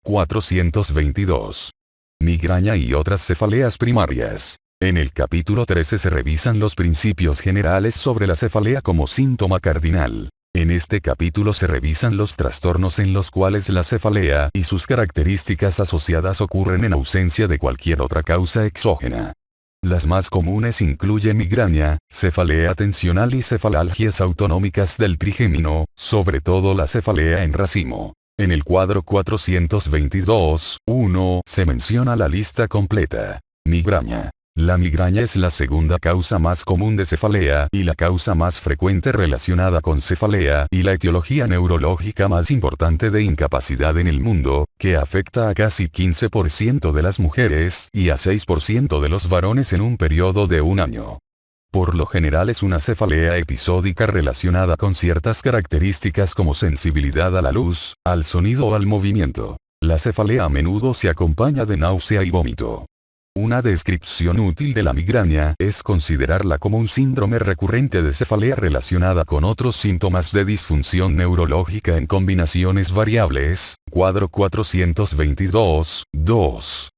422. Migraña y otras cefaleas primarias. En el capítulo 13 se revisan los principios generales sobre la cefalea como síntoma cardinal. En este capítulo se revisan los trastornos en los cuales la cefalea y sus características asociadas ocurren en ausencia de cualquier otra causa exógena. Las más comunes incluyen migraña, cefalea tensional y cefalalgias autonómicas del trigémino, sobre todo la cefalea en racimo. En el cuadro 422.1 se menciona la lista completa. Migraña. La migraña es la segunda causa más común de cefalea y la causa más frecuente relacionada con cefalea y la etiología neurológica más importante de incapacidad en el mundo, que afecta a casi 15% de las mujeres y a 6% de los varones en un periodo de un año. Por lo general es una cefalea episódica relacionada con ciertas características como sensibilidad a la luz, al sonido o al movimiento. La cefalea a menudo se acompaña de náusea y vómito. Una descripción útil de la migraña es considerarla como un síndrome recurrente de cefalea relacionada con otros síntomas de disfunción neurológica en combinaciones variables. Cuadro 422.2.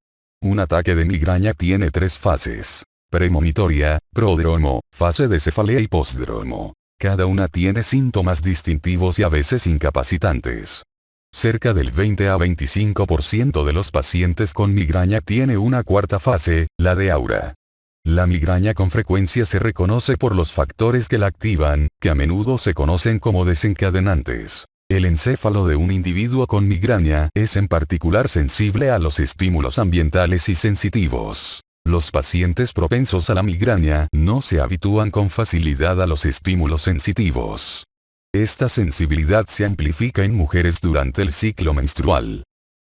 Un ataque de migraña tiene tres fases: premonitoria, prodromo, fase de cefalea y postdromo. Cada una tiene síntomas distintivos y a veces incapacitantes. Cerca del 20 a 25% de los pacientes con migraña tiene una cuarta fase, la de aura. La migraña con frecuencia se reconoce por los factores que la activan, que a menudo se conocen como desencadenantes. El encéfalo de un individuo con migraña es en particular sensible a los estímulos ambientales y sensitivos. Los pacientes propensos a la migraña no se habitúan con facilidad a los estímulos sensitivos. Esta sensibilidad se amplifica en mujeres durante el ciclo menstrual.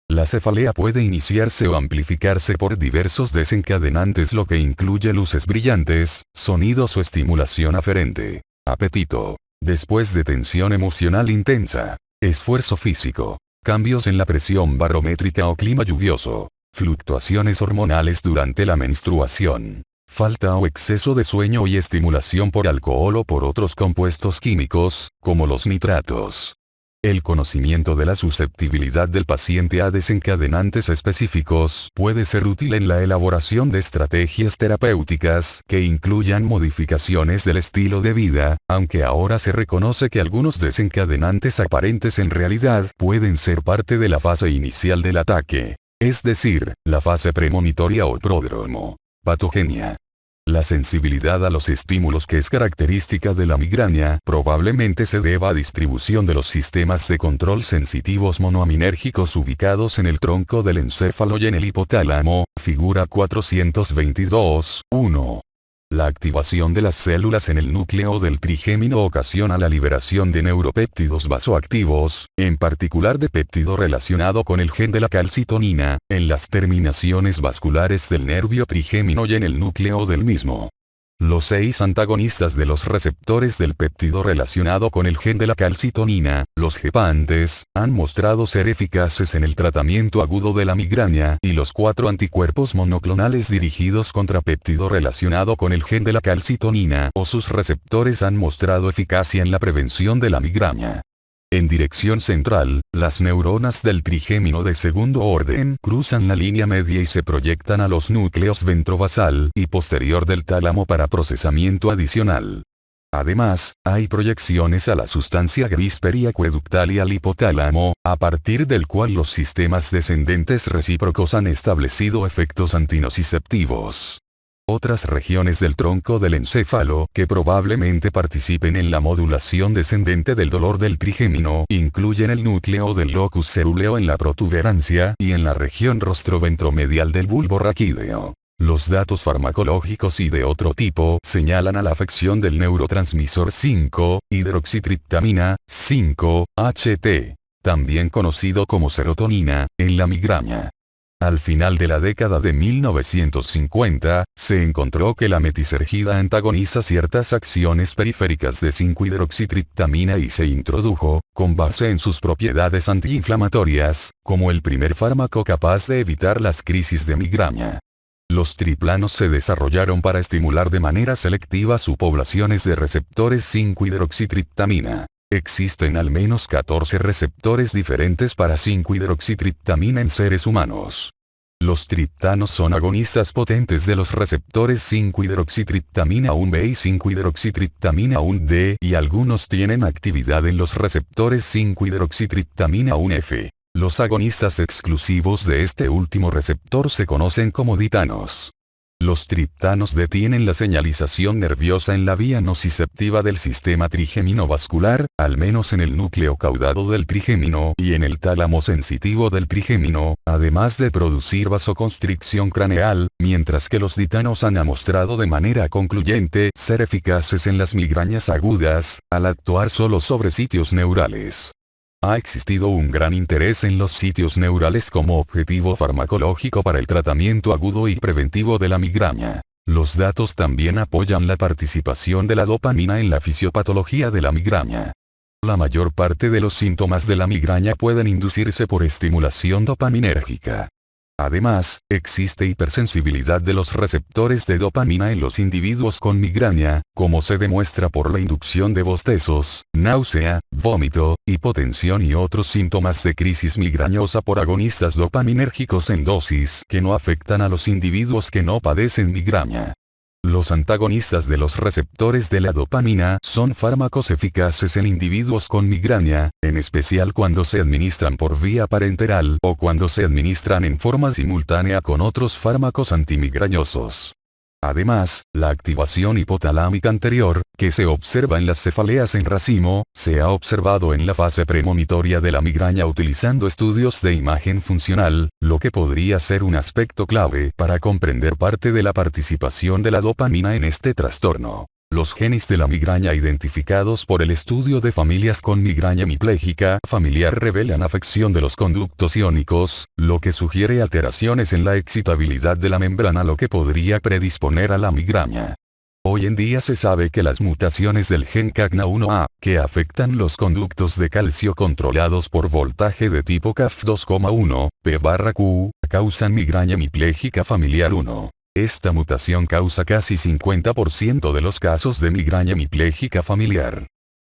La cefalea puede iniciarse o amplificarse por diversos desencadenantes, lo que incluye luces brillantes, sonidos o estimulación aferente, apetito, después de tensión emocional intensa, esfuerzo físico, cambios en la presión barométrica o clima lluvioso, fluctuaciones hormonales durante la menstruación, falta o exceso de sueño y estimulación por alcohol o por otros compuestos químicos, como los nitratos. El conocimiento de la susceptibilidad del paciente a desencadenantes específicos puede ser útil en la elaboración de estrategias terapéuticas que incluyan modificaciones del estilo de vida, aunque ahora se reconoce que algunos desencadenantes aparentes en realidad pueden ser parte de la fase inicial del ataque, es decir, la fase premonitoria o prodromo. Patogenia. La sensibilidad a los estímulos, que es característica de la migraña, probablemente se deba a distribución de los sistemas de control sensitivos monoaminérgicos ubicados en el tronco del encéfalo y en el hipotálamo, figura 422.1. La activación de las células en el núcleo del trigémino ocasiona la liberación de neuropéptidos vasoactivos, en particular de péptido relacionado con el gen de la calcitonina, en las terminaciones vasculares del nervio trigémino y en el núcleo del mismo. Los 6 antagonistas de los receptores del péptido relacionado con el gen de la calcitonina, los gepantes, han mostrado ser eficaces en el tratamiento agudo de la migraña, y los 4 anticuerpos monoclonales dirigidos contra péptido relacionado con el gen de la calcitonina o sus receptores han mostrado eficacia en la prevención de la migraña. En dirección central, las neuronas del trigémino de segundo orden cruzan la línea media y se proyectan a los núcleos ventrovasal y posterior del tálamo para procesamiento adicional. Además, hay proyecciones a la sustancia gris periacueductal y al hipotálamo, a partir del cual los sistemas descendentes recíprocos han establecido efectos antinociceptivos. Otras regiones del tronco del encéfalo que probablemente participen en la modulación descendente del dolor del trigémino incluyen el núcleo del locus cerúleo en la protuberancia y en la región rostroventromedial del bulbo raquídeo. Los datos farmacológicos y de otro tipo señalan a la afección del neurotransmisor 5-hidroxitriptamina, 5-HT, también conocido como serotonina, en la migraña. Al final de la década de 1950, se encontró que la metisergida antagoniza ciertas acciones periféricas de 5-hidroxitriptamina y se introdujo, con base en sus propiedades antiinflamatorias, como el primer fármaco capaz de evitar las crisis de migraña. Los triplanos se desarrollaron para estimular de manera selectiva subpoblaciones de receptores 5-hidroxitriptamina. Existen al menos 14 receptores diferentes para 5-hidroxitriptamina en seres humanos. Los triptanos son agonistas potentes de los receptores 5-hidroxitriptamina 1B y 5-hidroxitriptamina 1D y algunos tienen actividad en los receptores 5-hidroxitriptamina 1F. Los agonistas exclusivos de este último receptor se conocen como ditanos. Los triptanos detienen la señalización nerviosa en la vía nociceptiva del sistema trigeminovascular, al menos en el núcleo caudado del trigémino y en el tálamo sensitivo del trigémino, además de producir vasoconstricción craneal, mientras que los ditanos han demostrado de manera concluyente ser eficaces en las migrañas agudas, al actuar solo sobre sitios neurales. Ha existido un gran interés en los sitios neurales como objetivo farmacológico para el tratamiento agudo y preventivo de la migraña. Los datos también apoyan la participación de la dopamina en la fisiopatología de la migraña. La mayor parte de los síntomas de la migraña pueden inducirse por estimulación dopaminérgica. Además, existe hipersensibilidad de los receptores de dopamina en los individuos con migraña, como se demuestra por la inducción de bostezos, náusea, vómito, hipotensión y otros síntomas de crisis migrañosa por agonistas dopaminérgicos en dosis que no afectan a los individuos que no padecen migraña. Los antagonistas de los receptores de la dopamina son fármacos eficaces en individuos con migraña, en especial cuando se administran por vía parenteral o cuando se administran en forma simultánea con otros fármacos antimigrañosos. Además, la activación hipotalámica anterior, que se observa en las cefaleas en racimo, se ha observado en la fase premonitoria de la migraña utilizando estudios de imagen funcional, lo que podría ser un aspecto clave para comprender parte de la participación de la dopamina en este trastorno. Los genes de la migraña identificados por el estudio de familias con migraña hemipléjica familiar revelan afección de los conductos iónicos, lo que sugiere alteraciones en la excitabilidad de la membrana, lo que podría predisponer a la migraña. Hoy en día se sabe que las mutaciones del gen CAGNA1A, que afectan los conductos de calcio controlados por voltaje de tipo CAF2,1, P/Q, causan migraña hemipléjica familiar 1. Esta mutación causa casi 50% de los casos de migraña hemipléjica familiar.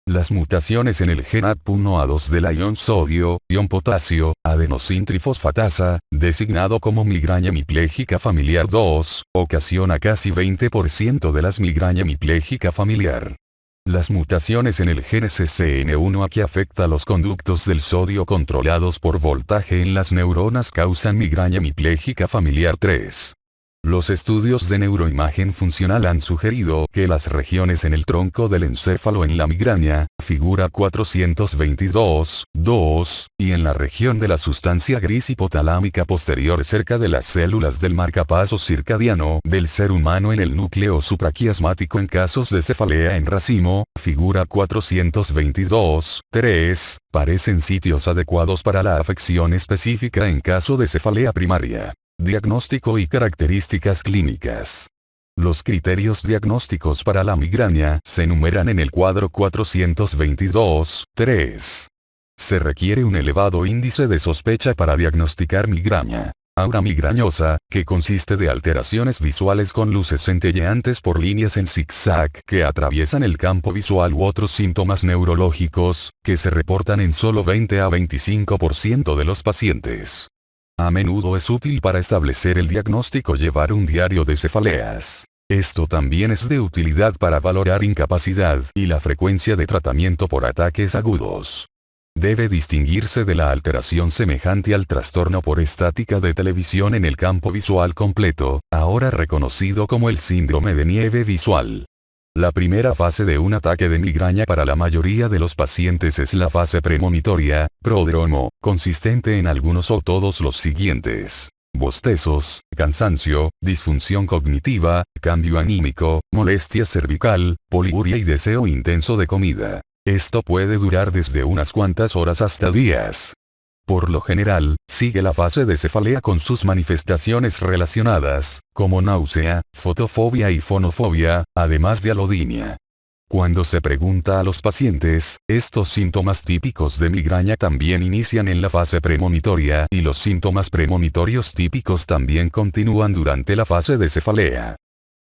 Las mutaciones en el gen ADP1A2 del ion sodio, ion potasio, adenosintrifosfatasa, designado como migraña hemipléjica familiar 2, ocasiona casi 20% de las migraña hemipléjica familiar. Las mutaciones en el gen SCN1A que afecta a los conductos del sodio controlados por voltaje en las neuronas causan migraña hemipléjica familiar 3. Los estudios de neuroimagen funcional han sugerido que las regiones en el tronco del encéfalo en la migraña, figura 422.2, y en la región de la sustancia gris hipotalámica posterior cerca de las células del marcapasos circadiano del ser humano en el núcleo supraquiasmático en casos de cefalea en racimo, figura 422.3, parecen sitios adecuados para la afección específica en caso de cefalea primaria. Diagnóstico y características clínicas. Los criterios diagnósticos para la migraña se enumeran en el cuadro 422.3. Se requiere un elevado índice de sospecha para diagnosticar migraña. Aura migrañosa, que consiste de alteraciones visuales con luces centelleantes por líneas en zigzag que atraviesan el campo visual u otros síntomas neurológicos, que se reportan en solo 20 a 25% de los pacientes. A menudo es útil para establecer el diagnóstico llevar un diario de cefaleas. Esto también es de utilidad para valorar incapacidad y la frecuencia de tratamiento por ataques agudos. Debe distinguirse de la alteración semejante al trastorno por estática de televisión en el campo visual completo, ahora reconocido como el síndrome de nieve visual. La primera fase de un ataque de migraña para la mayoría de los pacientes es la fase premonitoria, prodromo, consistente en algunos o todos los siguientes: bostezos, cansancio, disfunción cognitiva, cambio anímico, molestia cervical, poliuria y deseo intenso de comida. Esto puede durar desde unas cuantas horas hasta días. Por lo general, sigue la fase de cefalea con sus manifestaciones relacionadas, como náusea, fotofobia y fonofobia, además de alodinia. Cuando se pregunta a los pacientes, estos síntomas típicos de migraña también inician en la fase premonitoria y los síntomas premonitorios típicos también continúan durante la fase de cefalea.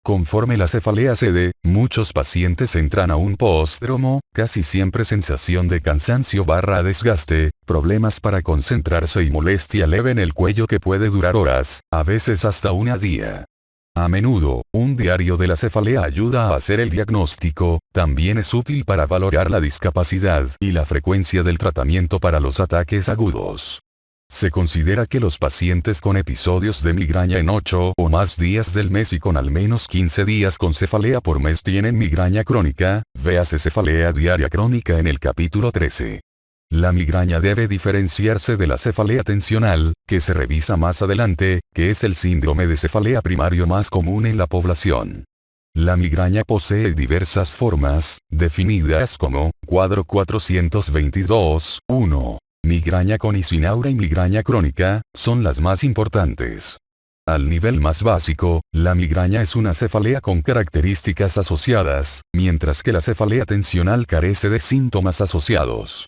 Conforme la cefalea cede, muchos pacientes entran a un pósdromo, casi siempre sensación de cansancio / desgaste, problemas para concentrarse y molestia leve en el cuello que puede durar horas, a veces hasta un día. A menudo, un diario de la cefalea ayuda a hacer el diagnóstico, también es útil para valorar la discapacidad y la frecuencia del tratamiento para los ataques agudos. Se considera que los pacientes con episodios de migraña en 8 o más días del mes y con al menos 15 días con cefalea por mes tienen migraña crónica, véase cefalea diaria crónica en el capítulo 13. La migraña debe diferenciarse de la cefalea tensional, que se revisa más adelante, que es el síndrome de cefalea primario más común en la población. La migraña posee diversas formas, definidas como, cuadro 422, 1. Migraña con y sin aura y migraña crónica, son las más importantes. Al nivel más básico, la migraña es una cefalea con características asociadas, mientras que la cefalea tensional carece de síntomas asociados.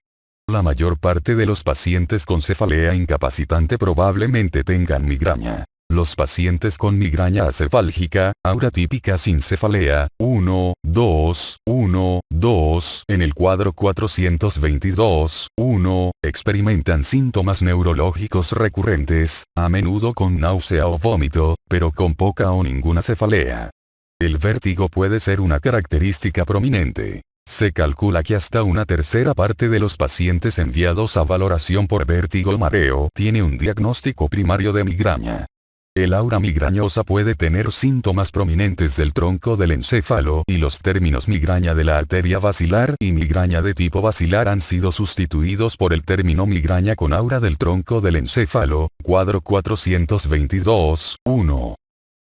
La mayor parte de los pacientes con cefalea incapacitante probablemente tengan migraña. Los pacientes con migraña acefálgica, aura típica sin cefalea, 1, 2, 1, 2, en el cuadro 422, 1, experimentan síntomas neurológicos recurrentes, a menudo con náusea o vómito, pero con poca o ninguna cefalea. El vértigo puede ser una característica prominente. Se calcula que hasta una tercera parte de los pacientes enviados a valoración por vértigo o mareo tiene un diagnóstico primario de migraña. El aura migrañosa puede tener síntomas prominentes del tronco del encéfalo y los términos migraña de la arteria basilar y migraña de tipo basilar han sido sustituidos por el término migraña con aura del tronco del encéfalo, cuadro 422, 1.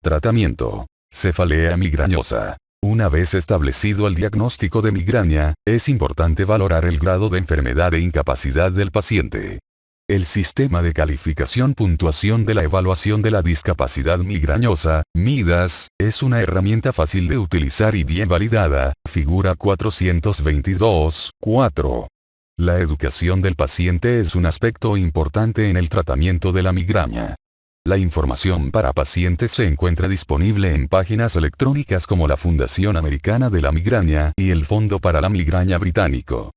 Tratamiento. Cefalea migrañosa. Una vez establecido el diagnóstico de migraña, es importante valorar el grado de enfermedad e incapacidad del paciente. El sistema de calificación-puntuación de la evaluación de la discapacidad migrañosa, MIDAS, es una herramienta fácil de utilizar y bien validada, figura 422, 4. La educación del paciente es un aspecto importante en el tratamiento de la migraña. La información para pacientes se encuentra disponible en páginas electrónicas como la Fundación Americana de la Migraña y el Fondo para la Migraña Británico.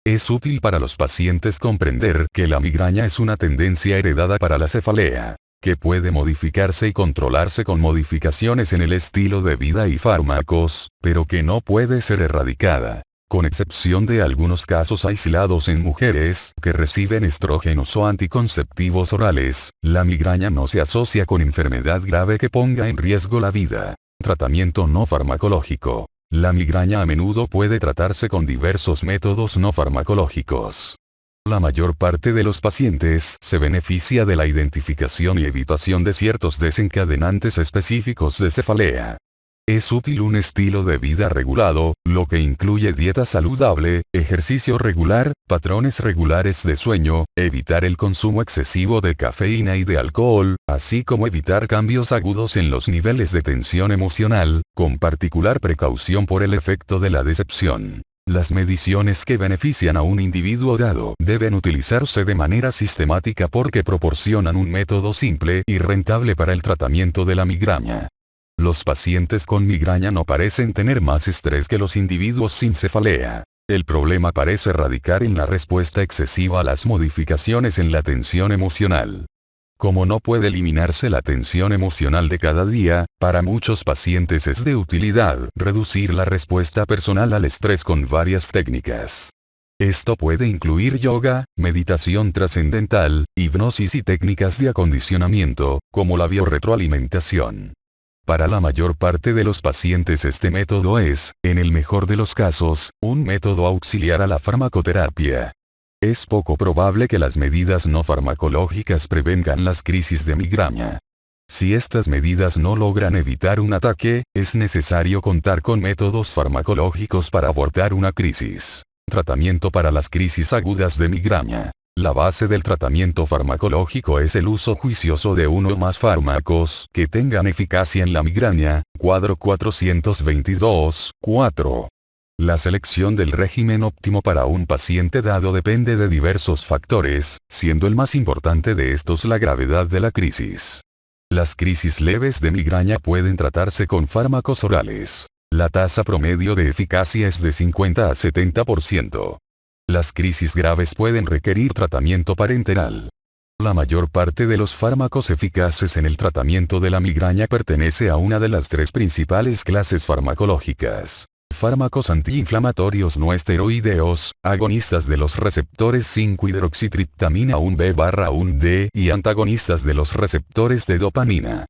Es útil para los pacientes comprender que la migraña es una tendencia heredada para la cefalea, que puede modificarse y controlarse con modificaciones en el estilo de vida y fármacos, pero que no puede ser erradicada. Con excepción de algunos casos aislados en mujeres que reciben estrógenos o anticonceptivos orales, la migraña no se asocia con enfermedad grave que ponga en riesgo la vida. Tratamiento no farmacológico. La migraña a menudo puede tratarse con diversos métodos no farmacológicos. La mayor parte de los pacientes se beneficia de la identificación y evitación de ciertos desencadenantes específicos de cefalea. Es útil un estilo de vida regulado, lo que incluye dieta saludable, ejercicio regular, patrones regulares de sueño, evitar el consumo excesivo de cafeína y de alcohol, así como evitar cambios agudos en los niveles de tensión emocional, con particular precaución por el efecto de la decepción. Las mediciones que benefician a un individuo dado deben utilizarse de manera sistemática porque proporcionan un método simple y rentable para el tratamiento de la migraña. Los pacientes con migraña no parecen tener más estrés que los individuos sin cefalea. El problema parece radicar en la respuesta excesiva a las modificaciones en la tensión emocional. Como no puede eliminarse la tensión emocional de cada día, para muchos pacientes es de utilidad reducir la respuesta personal al estrés con varias técnicas. Esto puede incluir yoga, meditación trascendental, hipnosis y técnicas de acondicionamiento, como la biorretroalimentación. Para la mayor parte de los pacientes este método es, en el mejor de los casos, un método auxiliar a la farmacoterapia. Es poco probable que las medidas no farmacológicas prevengan las crisis de migraña. Si estas medidas no logran evitar un ataque, es necesario contar con métodos farmacológicos para abordar una crisis. Tratamiento para las crisis agudas de migraña. La base del tratamiento farmacológico es el uso juicioso de uno o más fármacos que tengan eficacia en la migraña, cuadro 422, 4. La selección del régimen óptimo para un paciente dado depende de diversos factores, siendo el más importante de estos la gravedad de la crisis. Las crisis leves de migraña pueden tratarse con fármacos orales. La tasa promedio de eficacia es de 50 a 70%. Las crisis graves pueden requerir tratamiento parenteral. La mayor parte de los fármacos eficaces en el tratamiento de la migraña pertenece a una de las tres principales clases farmacológicas. Fármacos antiinflamatorios no esteroideos, agonistas de los receptores 5-hidroxitriptamina 1B/1D y antagonistas de los receptores de dopamina.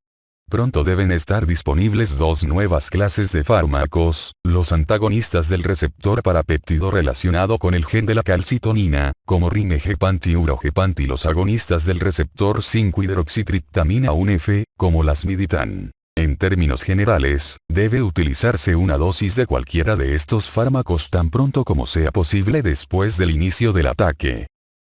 Pronto deben estar disponibles dos nuevas clases de fármacos, los antagonistas del receptor para péptido relacionado con el gen de la calcitonina, como Rimegepanti y Urogepanti, y los agonistas del receptor 5-hidroxitriptamina 1F, como Lasmiditan. En términos generales, debe utilizarse una dosis de cualquiera de estos fármacos tan pronto como sea posible después del inicio del ataque.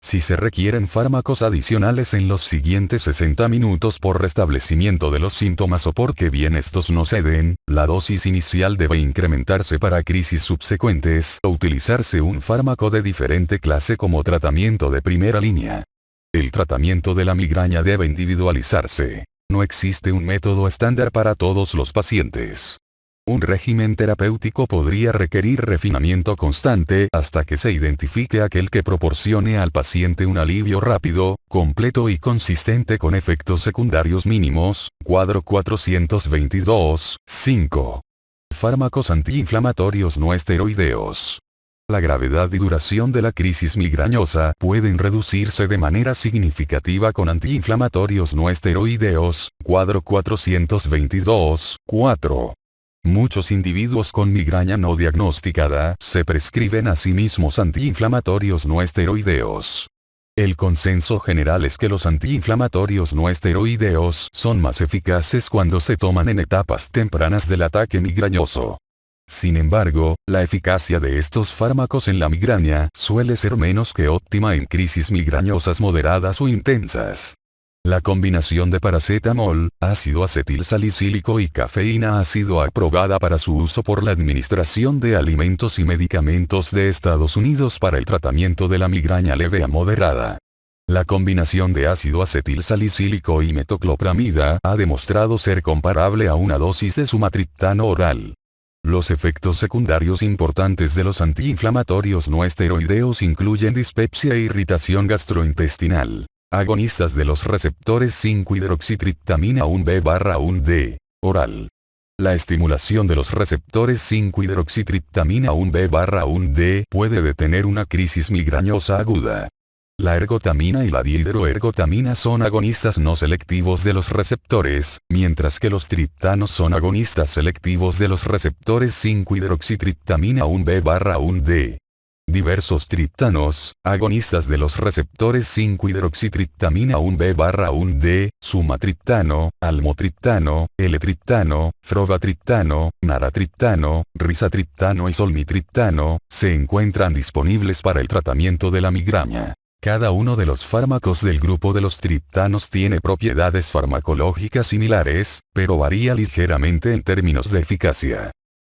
Si se requieren fármacos adicionales en los siguientes 60 minutos por restablecimiento de los síntomas o porque bien estos no ceden, la dosis inicial debe incrementarse para crisis subsecuentes o utilizarse un fármaco de diferente clase como tratamiento de primera línea. El tratamiento de la migraña debe individualizarse. No existe un método estándar para todos los pacientes. Un régimen terapéutico podría requerir refinamiento constante hasta que se identifique aquel que proporcione al paciente un alivio rápido, completo y consistente con efectos secundarios mínimos. Cuadro 422, 5. Fármacos antiinflamatorios no esteroideos. La gravedad y duración de la crisis migrañosa pueden reducirse de manera significativa con antiinflamatorios no esteroideos. Cuadro 422, 4. Muchos individuos con migraña no diagnosticada se prescriben a sí mismos antiinflamatorios no esteroideos. El consenso general es que los antiinflamatorios no esteroideos son más eficaces cuando se toman en etapas tempranas del ataque migrañoso. Sin embargo, la eficacia de estos fármacos en la migraña suele ser menos que óptima en crisis migrañosas moderadas o intensas. La combinación de paracetamol, ácido acetilsalicílico y cafeína ha sido aprobada para su uso por la Administración de Alimentos y Medicamentos de Estados Unidos para el tratamiento de la migraña leve a moderada. La combinación de ácido acetilsalicílico y metoclopramida ha demostrado ser comparable a una dosis de sumatriptano oral. Los efectos secundarios importantes de los antiinflamatorios no esteroideos incluyen dispepsia e irritación gastrointestinal. Agonistas de los receptores 5-hidroxitriptamina 1B/1D, oral. La estimulación de los receptores 5-hidroxitriptamina 1B/1D puede detener una crisis migrañosa aguda. La ergotamina y la dihidroergotamina son agonistas no selectivos de los receptores, mientras que los triptanos son agonistas selectivos de los receptores 5-hidroxitriptamina 1B/1D. Diversos triptanos, agonistas de los receptores 5-hidroxitriptamina 1B/1D, sumatriptano, almotriptano, L-triptano, frovatriptano, naratriptano, risatriptano y solmitriptano, se encuentran disponibles para el tratamiento de la migraña. Cada uno de los fármacos del grupo de los triptanos tiene propiedades farmacológicas similares, pero varía ligeramente en términos de eficacia.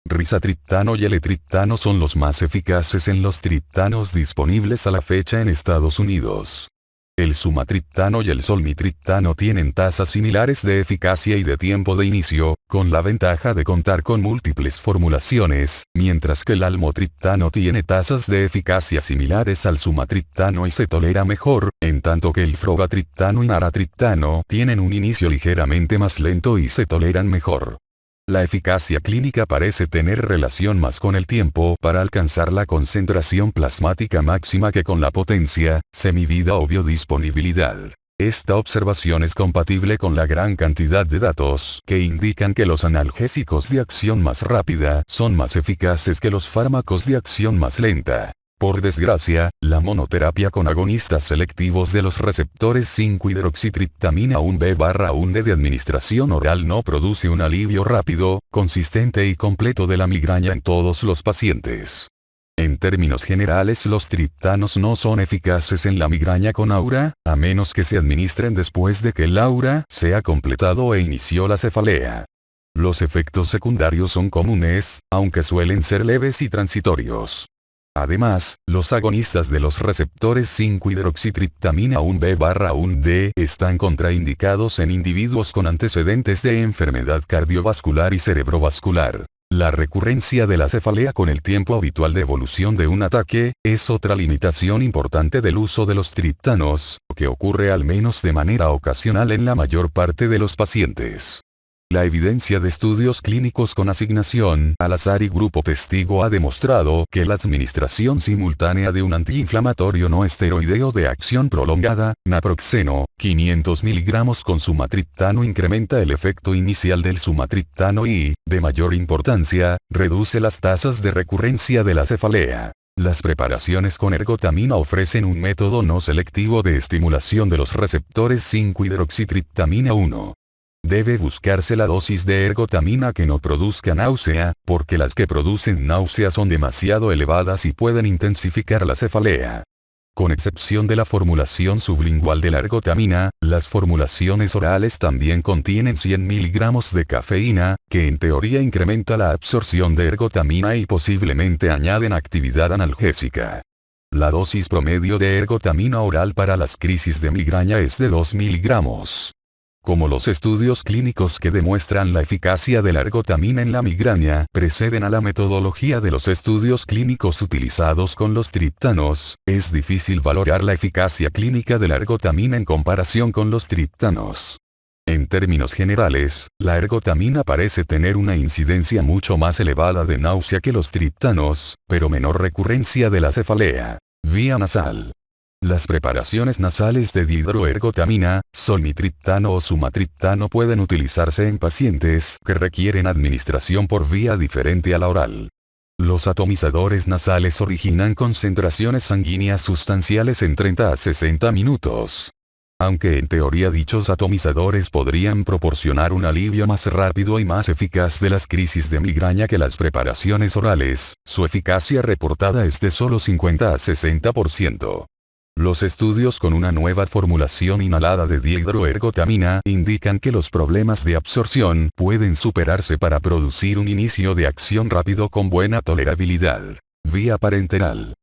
Risatriptano y L-triptano son los más eficaces en los triptanos disponibles a la fecha en Estados Unidos. El sumatriptano y el solmitriptano tienen tasas similares de eficacia y de tiempo de inicio, con la ventaja de contar con múltiples formulaciones, mientras que el almotriptano tiene tasas de eficacia similares al sumatriptano y se tolera mejor, en tanto que el frovatriptano y naratriptano tienen un inicio ligeramente más lento y se toleran mejor. La eficacia clínica parece tener relación más con el tiempo para alcanzar la concentración plasmática máxima que con la potencia, semivida o biodisponibilidad. Esta observación es compatible con la gran cantidad de datos que indican que los analgésicos de acción más rápida son más eficaces que los fármacos de acción más lenta. Por desgracia, la monoterapia con agonistas selectivos de los receptores 5-hidroxitriptamina 1B/1D de administración oral no produce un alivio rápido, consistente y completo de la migraña en todos los pacientes. En términos generales, los triptanos no son eficaces en la migraña con aura, a menos que se administren después de que el aura se ha completado e inició la cefalea. Los efectos secundarios son comunes, aunque suelen ser leves y transitorios. Además, los agonistas de los receptores 5-hidroxitriptamina 1B/1D están contraindicados en individuos con antecedentes de enfermedad cardiovascular y cerebrovascular. La recurrencia de la cefalea con el tiempo habitual de evolución de un ataque, es otra limitación importante del uso de los triptanos, que ocurre al menos de manera ocasional en la mayor parte de los pacientes. La evidencia de estudios clínicos con asignación al azar y grupo testigo ha demostrado que la administración simultánea de un antiinflamatorio no esteroideo de acción prolongada, naproxeno, 500 mg con sumatriptano incrementa el efecto inicial del sumatriptano y, de mayor importancia, reduce las tasas de recurrencia de la cefalea. Las preparaciones con ergotamina ofrecen un método no selectivo de estimulación de los receptores 5-hidroxitriptamina 1. Debe buscarse la dosis de ergotamina que no produzca náusea, porque las que producen náusea son demasiado elevadas y pueden intensificar la cefalea. Con excepción de la formulación sublingual de la ergotamina, las formulaciones orales también contienen 100 mg de cafeína, que en teoría incrementa la absorción de ergotamina y posiblemente añaden actividad analgésica. La dosis promedio de ergotamina oral para las crisis de migraña es de 2 mg. Como los estudios clínicos que demuestran la eficacia de la ergotamina en la migraña preceden a la metodología de los estudios clínicos utilizados con los triptanos, es difícil valorar la eficacia clínica de la ergotamina en comparación con los triptanos. En términos generales, la ergotamina parece tener una incidencia mucho más elevada de náusea que los triptanos, pero menor recurrencia de la cefalea. Vía nasal. Las preparaciones nasales de dihidroergotamina, solmitriptano o sumatriptano pueden utilizarse en pacientes que requieren administración por vía diferente a la oral. Los atomizadores nasales originan concentraciones sanguíneas sustanciales en 30 a 60 minutos. Aunque en teoría dichos atomizadores podrían proporcionar un alivio más rápido y más eficaz de las crisis de migraña que las preparaciones orales, su eficacia reportada es de solo 50 a 60%. Los estudios con una nueva formulación inhalada de dihidroergotamina indican que los problemas de absorción pueden superarse para producir un inicio de acción rápido con buena tolerabilidad. Vía parenteral.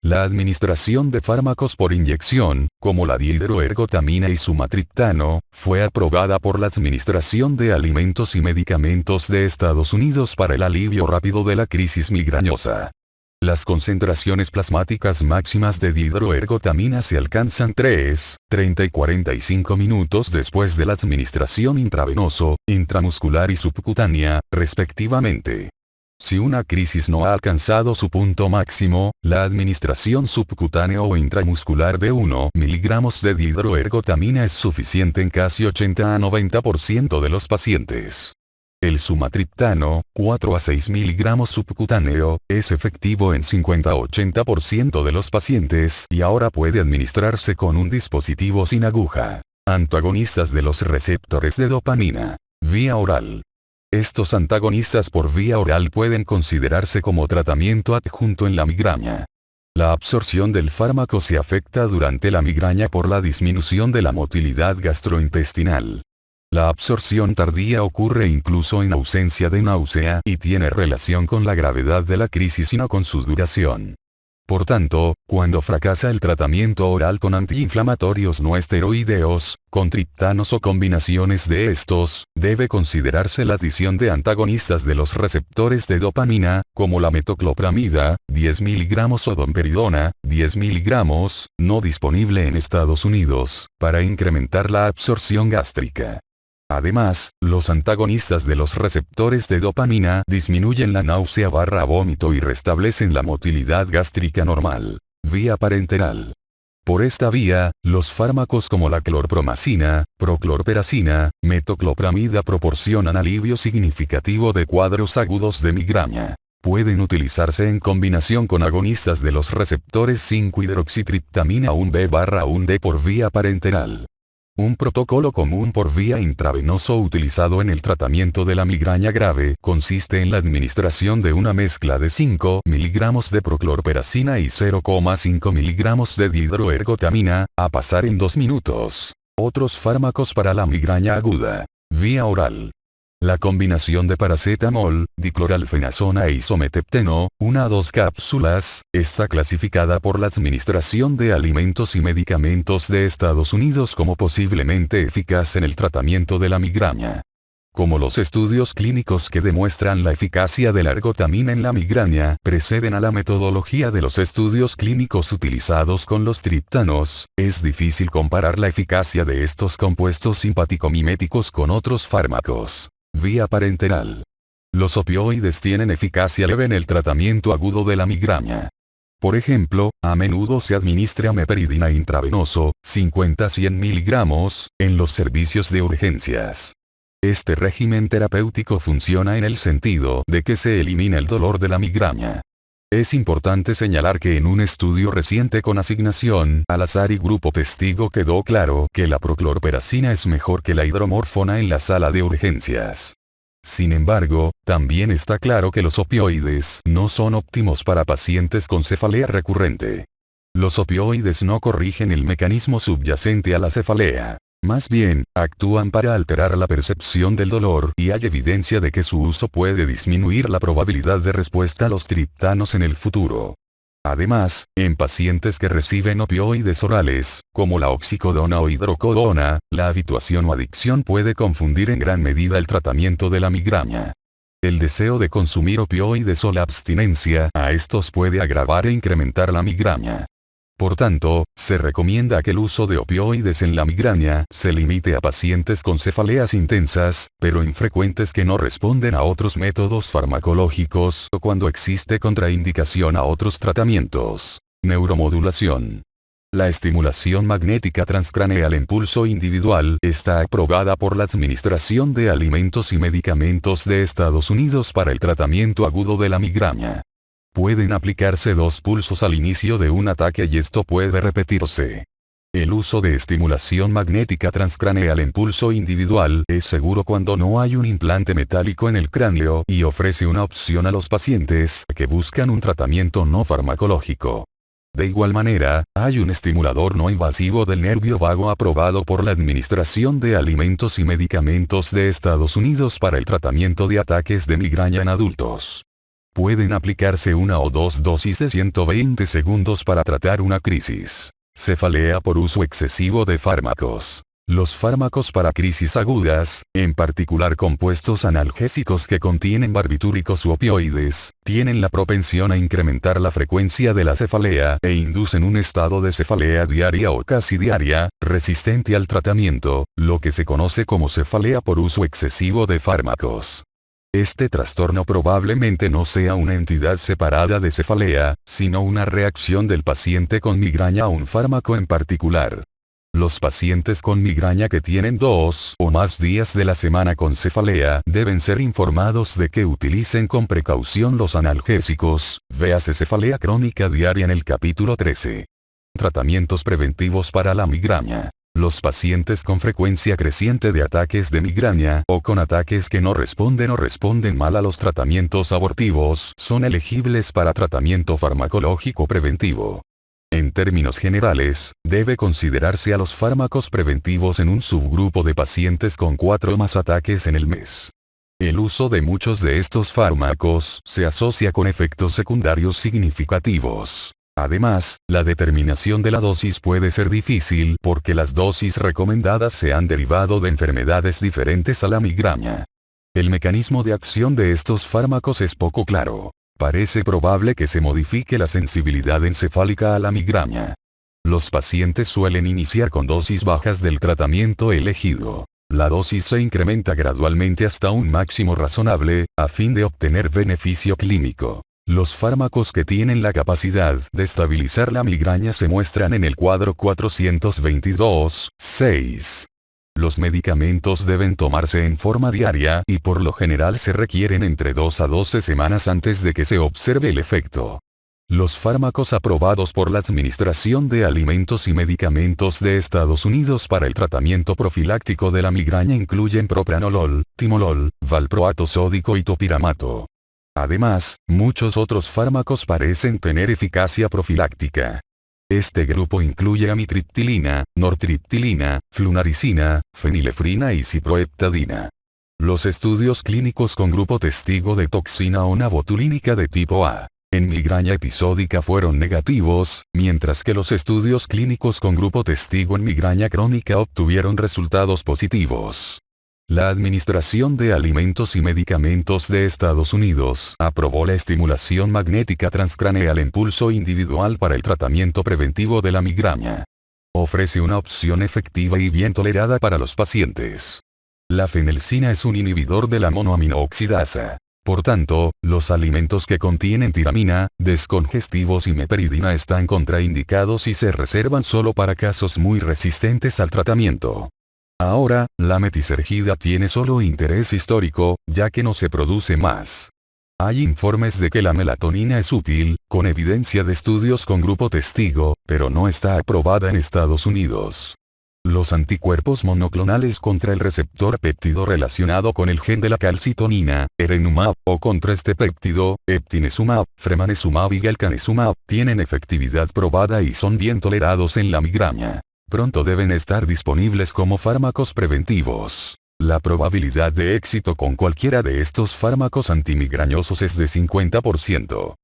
La administración de fármacos por inyección, como la dihidroergotamina y sumatriptano, fue aprobada por la Administración de Alimentos y Medicamentos de Estados Unidos para el alivio rápido de la crisis migrañosa. Las concentraciones plasmáticas máximas de dihidroergotamina se alcanzan 3, 30 y 45 minutos después de la administración intravenoso, intramuscular y subcutánea, respectivamente. Si una crisis no ha alcanzado su punto máximo, la administración subcutánea o intramuscular de 1 mg de dihidroergotamina es suficiente en casi 80 a 90% de los pacientes. El sumatriptano, 4 a 6 mg subcutáneo, es efectivo en 50 a 80% de los pacientes y ahora puede administrarse con un dispositivo sin aguja. Antagonistas de los receptores de dopamina. Vía oral. Estos antagonistas por vía oral pueden considerarse como tratamiento adjunto en la migraña. La absorción del fármaco se afecta durante la migraña por la disminución de la motilidad gastrointestinal. La absorción tardía ocurre incluso en ausencia de náusea y tiene relación con la gravedad de la crisis y no con su duración. Por tanto, cuando fracasa el tratamiento oral con antiinflamatorios no esteroideos, con triptanos o combinaciones de estos, debe considerarse la adición de antagonistas de los receptores de dopamina, como la metoclopramida, 10 mg o domperidona, 10 mg, no disponible en Estados Unidos, para incrementar la absorción gástrica. Además, los antagonistas de los receptores de dopamina disminuyen la náusea/vómito y restablecen la motilidad gástrica normal. Vía parenteral. Por esta vía, los fármacos como la clorpromacina, proclorperacina, metoclopramida proporcionan alivio significativo de cuadros agudos de migraña. Pueden utilizarse en combinación con agonistas de los receptores 5-hidroxitriptamina 1B/1D por vía parenteral. Un protocolo común por vía intravenoso utilizado en el tratamiento de la migraña grave consiste en la administración de una mezcla de 5 mg de proclorperacina y 0,5 mg de dihidroergotamina, a pasar en 2 minutos. Otros fármacos para la migraña aguda. Vía oral. La combinación de paracetamol, dicloralfenazona e isometepteno, 1 a 2 cápsulas, está clasificada por la Administración de Alimentos y Medicamentos de Estados Unidos como posiblemente eficaz en el tratamiento de la migraña. Como los estudios clínicos que demuestran la eficacia de la ergotamina en la migraña preceden a la metodología de los estudios clínicos utilizados con los triptanos, es difícil comparar la eficacia de estos compuestos simpaticomiméticos con otros fármacos. Vía parenteral. Los opioides tienen eficacia leve en el tratamiento agudo de la migraña. Por ejemplo, a menudo se administra meperidina intravenoso, 50-100 miligramos, en los servicios de urgencias. Este régimen terapéutico funciona en el sentido de que se elimina el dolor de la migraña. Es importante señalar que en un estudio reciente con asignación al azar y grupo testigo quedó claro que la proclorperacina es mejor que la hidromorfona en la sala de urgencias. Sin embargo, también está claro que los opioides no son óptimos para pacientes con cefalea recurrente. Los opioides no corrigen el mecanismo subyacente a la cefalea. Más bien, actúan para alterar la percepción del dolor y hay evidencia de que su uso puede disminuir la probabilidad de respuesta a los triptanos en el futuro. Además, en pacientes que reciben opioides orales, como la oxicodona o hidrocodona, la habituación o adicción puede confundir en gran medida el tratamiento de la migraña. El deseo de consumir opioides o la abstinencia a estos puede agravar e incrementar la migraña. Por tanto, se recomienda que el uso de opioides en la migraña se limite a pacientes con cefaleas intensas, pero infrecuentes que no responden a otros métodos farmacológicos o cuando existe contraindicación a otros tratamientos. Neuromodulación. La estimulación magnética transcraneal en pulso individual está aprobada por la Administración de Alimentos y Medicamentos de Estados Unidos para el tratamiento agudo de la migraña. Pueden aplicarse 2 pulsos al inicio de un ataque y esto puede repetirse. El uso de estimulación magnética transcraneal en pulso individual es seguro cuando no hay un implante metálico en el cráneo y ofrece una opción a los pacientes que buscan un tratamiento no farmacológico. De igual manera, hay un estimulador no invasivo del nervio vago aprobado por la Administración de Alimentos y Medicamentos de Estados Unidos para el tratamiento de ataques de migraña en adultos. Pueden aplicarse 1 o 2 dosis de 120 segundos para tratar una crisis. Cefalea por uso excesivo de fármacos. Los fármacos para crisis agudas, en particular compuestos analgésicos que contienen barbitúricos u opioides, tienen la propensión a incrementar la frecuencia de la cefalea e inducen un estado de cefalea diaria o casi diaria, resistente al tratamiento, lo que se conoce como cefalea por uso excesivo de fármacos. Este trastorno probablemente no sea una entidad separada de cefalea, sino una reacción del paciente con migraña a un fármaco en particular. Los pacientes con migraña que tienen 2 o más días de la semana con cefalea deben ser informados de que utilicen con precaución los analgésicos, véase cefalea crónica diaria en el capítulo 13. Tratamientos preventivos para la migraña. Los pacientes con frecuencia creciente de ataques de migraña o con ataques que no responden o responden mal a los tratamientos abortivos son elegibles para tratamiento farmacológico preventivo. En términos generales, debe considerarse a los fármacos preventivos en un subgrupo de pacientes con 4 o más ataques en el mes. El uso de muchos de estos fármacos se asocia con efectos secundarios significativos. Además, la determinación de la dosis puede ser difícil porque las dosis recomendadas se han derivado de enfermedades diferentes a la migraña. El mecanismo de acción de estos fármacos es poco claro. Parece probable que se modifique la sensibilidad encefálica a la migraña. Los pacientes suelen iniciar con dosis bajas del tratamiento elegido. La dosis se incrementa gradualmente hasta un máximo razonable, a fin de obtener beneficio clínico. Los fármacos que tienen la capacidad de estabilizar la migraña se muestran en el cuadro 422-6. Los medicamentos deben tomarse en forma diaria y por lo general se requieren entre 2 a 12 semanas antes de que se observe el efecto. Los fármacos aprobados por la Administración de Alimentos y Medicamentos de Estados Unidos para el tratamiento profiláctico de la migraña incluyen propranolol, timolol, valproato sódico y topiramato. Además, muchos otros fármacos parecen tener eficacia profiláctica. Este grupo incluye amitriptilina, nortriptilina, flunaricina, fenilefrina y ciproheptadina. Los estudios clínicos con grupo testigo de toxina ona botulínica de tipo A en migraña episódica fueron negativos, mientras que los estudios clínicos con grupo testigo en migraña crónica obtuvieron resultados positivos. La Administración de Alimentos y Medicamentos de Estados Unidos aprobó la estimulación magnética transcraneal en pulso individual para el tratamiento preventivo de la migraña. Ofrece una opción efectiva y bien tolerada para los pacientes. La fenelcina es un inhibidor de la monoaminooxidasa. Por tanto, los alimentos que contienen tiramina, descongestivos y meperidina están contraindicados y se reservan solo para casos muy resistentes al tratamiento. Ahora, la metisergida tiene solo interés histórico, ya que no se produce más. Hay informes de que la melatonina es útil, con evidencia de estudios con grupo testigo, pero no está aprobada en Estados Unidos. Los anticuerpos monoclonales contra el receptor péptido relacionado con el gen de la calcitonina, erenumab, o contra este péptido, eptinezumab, fremanezumab y galcanezumab, tienen efectividad probada y son bien tolerados en la migraña. Pronto deben estar disponibles como fármacos preventivos. La probabilidad de éxito con cualquiera de estos fármacos antimigrañosos es de 50%.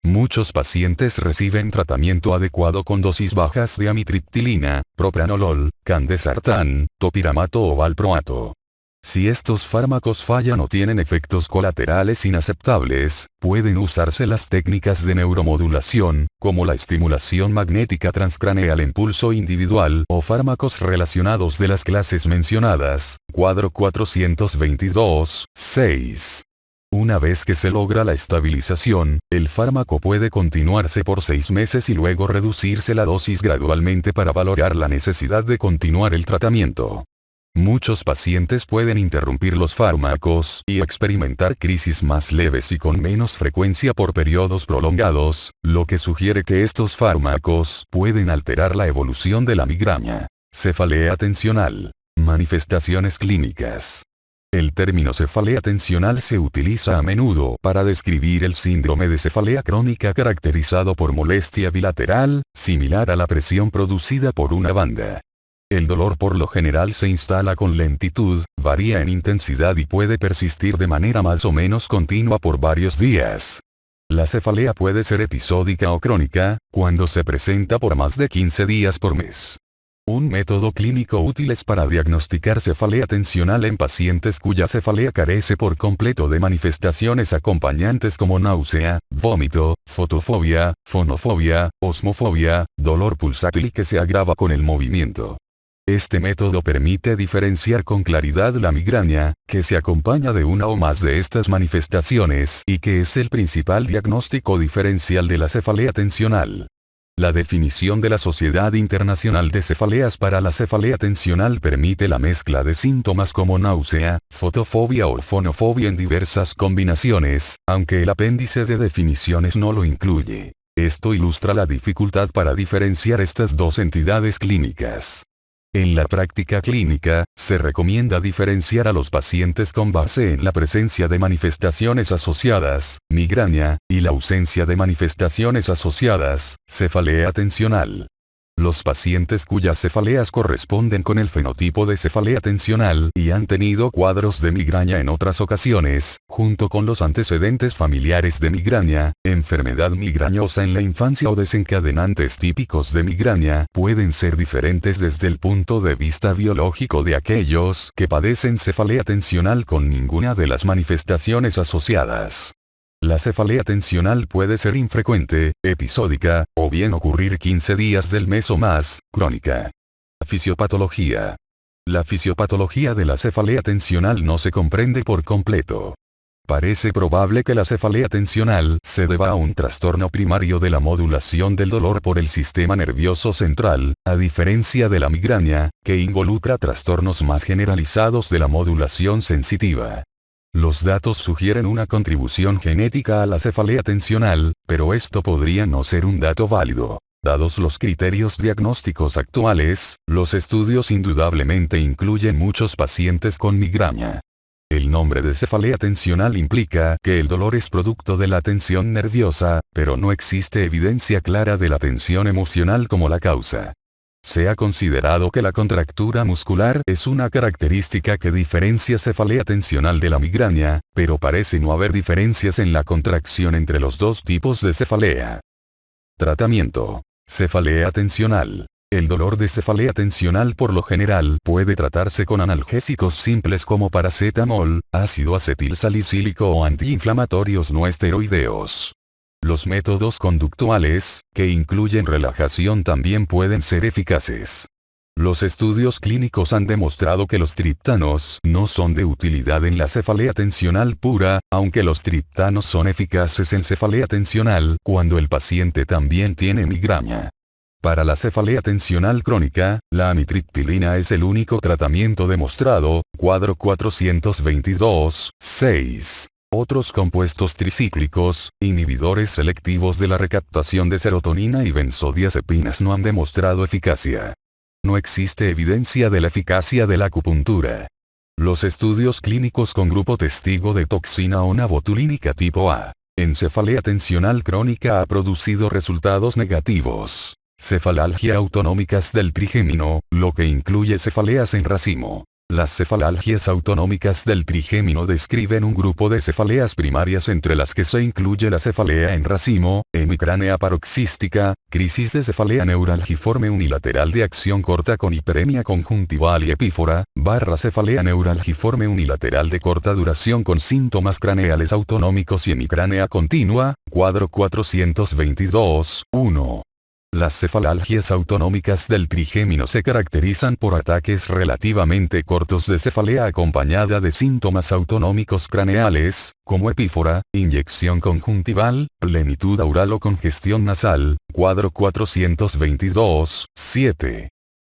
Muchos pacientes reciben tratamiento adecuado con dosis bajas de amitriptilina, propranolol, candesartán, topiramato o valproato. Si estos fármacos fallan o tienen efectos colaterales inaceptables, pueden usarse las técnicas de neuromodulación, como la estimulación magnética transcraneal en pulso individual o fármacos relacionados de las clases mencionadas, cuadro 422, 6. Una vez que se logra la estabilización, el fármaco puede continuarse por 6 meses y luego reducirse la dosis gradualmente para valorar la necesidad de continuar el tratamiento. Muchos pacientes pueden interrumpir los fármacos y experimentar crisis más leves y con menos frecuencia por periodos prolongados, lo que sugiere que estos fármacos pueden alterar la evolución de la migraña. Cefalea tensional. Manifestaciones clínicas. El término cefalea tensional se utiliza a menudo para describir el síndrome de cefalea crónica caracterizado por molestia bilateral, similar a la presión producida por una banda. El dolor por lo general se instala con lentitud, varía en intensidad y puede persistir de manera más o menos continua por varios días. La cefalea puede ser episódica o crónica, cuando se presenta por más de 15 días por mes. Un método clínico útil es para diagnosticar cefalea tensional en pacientes cuya cefalea carece por completo de manifestaciones acompañantes como náusea, vómito, fotofobia, fonofobia, osmofobia, dolor pulsátil y que se agrava con el movimiento. Este método permite diferenciar con claridad la migraña, que se acompaña de una o más de estas manifestaciones y que es el principal diagnóstico diferencial de la cefalea tensional. La definición de la Sociedad Internacional de Cefaleas para la cefalea tensional permite la mezcla de síntomas como náusea, fotofobia o fonofobia en diversas combinaciones, aunque el apéndice de definiciones no lo incluye. Esto ilustra la dificultad para diferenciar estas dos entidades clínicas. En la práctica clínica, se recomienda diferenciar a los pacientes con base en la presencia de manifestaciones asociadas, migraña, y la ausencia de manifestaciones asociadas, cefalea tensional. Los pacientes cuyas cefaleas corresponden con el fenotipo de cefalea tensional y han tenido cuadros de migraña en otras ocasiones, junto con los antecedentes familiares de migraña, enfermedad migrañosa en la infancia o desencadenantes típicos de migraña, pueden ser diferentes desde el punto de vista biológico de aquellos que padecen cefalea tensional con ninguna de las manifestaciones asociadas. La cefalea tensional puede ser infrecuente, episódica, o bien ocurrir 15 días del mes o más, crónica. Fisiopatología. La fisiopatología de la cefalea tensional no se comprende por completo. Parece probable que la cefalea tensional se deba a un trastorno primario de la modulación del dolor por el sistema nervioso central, a diferencia de la migraña, que involucra trastornos más generalizados de la modulación sensitiva. Los datos sugieren una contribución genética a la cefalea tensional, pero esto podría no ser un dato válido. Dados los criterios diagnósticos actuales, los estudios indudablemente incluyen muchos pacientes con migraña. El nombre de cefalea tensional implica que el dolor es producto de la tensión nerviosa, pero no existe evidencia clara de la tensión emocional como la causa. Se ha considerado que la contractura muscular es una característica que diferencia cefalea tensional de la migraña, pero parece no haber diferencias en la contracción entre los dos tipos de cefalea. Tratamiento. Cefalea tensional. El dolor de cefalea tensional por lo general puede tratarse con analgésicos simples como paracetamol, ácido acetilsalicílico o antiinflamatorios no esteroideos. Los métodos conductuales, que incluyen relajación, también pueden ser eficaces. Los estudios clínicos han demostrado que los triptanos no son de utilidad en la cefalea tensional pura, aunque los triptanos son eficaces en cefalea tensional cuando el paciente también tiene migraña. Para la cefalea tensional crónica, la amitriptilina es el único tratamiento demostrado, cuadro 422, 6. Otros compuestos tricíclicos, inhibidores selectivos de la recaptación de serotonina y benzodiazepinas no han demostrado eficacia. No existe evidencia de la eficacia de la acupuntura. Los estudios clínicos con grupo testigo de toxina onabotulínica tipo A en cefalea tensional crónica ha producido resultados negativos. Cefalalgia autonómicas del trigémino, lo que incluye cefaleas en racimo. Las cefalalgias autonómicas del trigémino describen un grupo de cefaleas primarias entre las que se incluye la cefalea en racimo, hemicránea paroxística, crisis de cefalea neuralgiforme unilateral de acción corta con hiperemia conjuntival y epífora, cefalea neuralgiforme unilateral de corta duración con síntomas craneales autonómicos y hemicránea continua, cuadro 422, 1. Las cefalalgias autonómicas del trigémino se caracterizan por ataques relativamente cortos de cefalea acompañada de síntomas autonómicos craneales, como epífora, inyección conjuntival, plenitud aural o congestión nasal, cuadro 422, 7.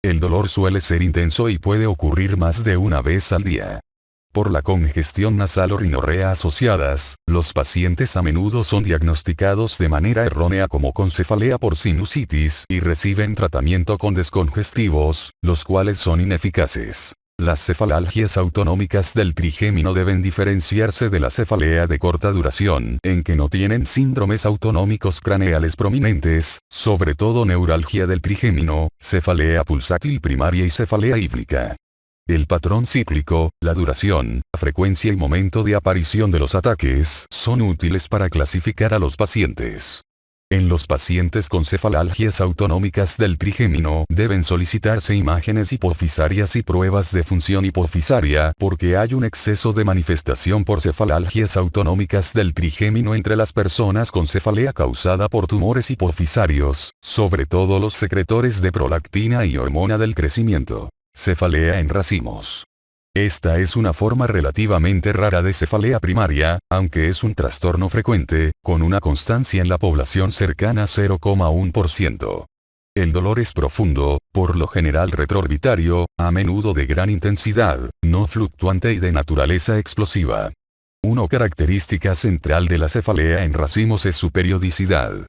El dolor suele ser intenso y puede ocurrir más de una vez al día. Por la congestión nasal o rinorrea asociadas, los pacientes a menudo son diagnosticados de manera errónea como con cefalea por sinusitis y reciben tratamiento con descongestivos, los cuales son ineficaces. Las cefalalgias autonómicas del trigémino deben diferenciarse de la cefalea de corta duración, en que no tienen síndromes autonómicos craneales prominentes, sobre todo neuralgia del trigémino, cefalea pulsátil primaria y cefalea híblica. El patrón cíclico, la duración, la frecuencia y momento de aparición de los ataques son útiles para clasificar a los pacientes. En los pacientes con cefalalgias autonómicas del trigémino deben solicitarse imágenes hipofisarias y pruebas de función hipofisaria porque hay un exceso de manifestación por cefalalgias autonómicas del trigémino entre las personas con cefalea causada por tumores hipofisarios, sobre todo los secretores de prolactina y hormona del crecimiento. Cefalea en racimos. Esta es una forma relativamente rara de cefalea primaria, aunque es un trastorno frecuente, con una constancia en la población cercana a 0,1%. El dolor es profundo, por lo general retroorbitario, a menudo de gran intensidad, no fluctuante y de naturaleza explosiva. Una característica central de la cefalea en racimos es su periodicidad.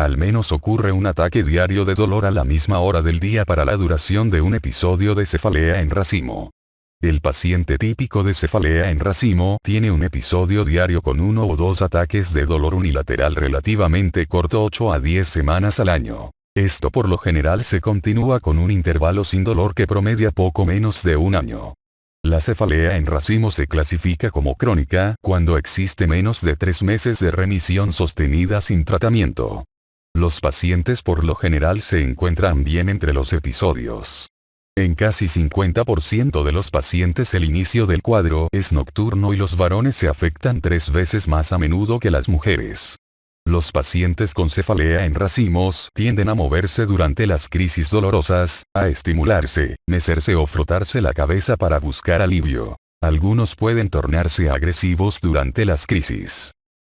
Al menos ocurre un ataque diario de dolor a la misma hora del día para la duración de un episodio de cefalea en racimo. El paciente típico de cefalea en racimo tiene un episodio diario con 1 o 2 ataques de dolor unilateral relativamente corto 8 a 10 semanas al año. Esto por lo general se continúa con un intervalo sin dolor que promedia poco menos de un año. La cefalea en racimo se clasifica como crónica cuando existe menos de 3 meses de remisión sostenida sin tratamiento. Los pacientes por lo general se encuentran bien entre los episodios. En casi 50% de los pacientes el inicio del cuadro es nocturno y los varones se afectan 3 veces más a menudo que las mujeres. Los pacientes con cefalea en racimos tienden a moverse durante las crisis dolorosas, a estimularse, mecerse o frotarse la cabeza para buscar alivio. Algunos pueden tornarse agresivos durante las crisis.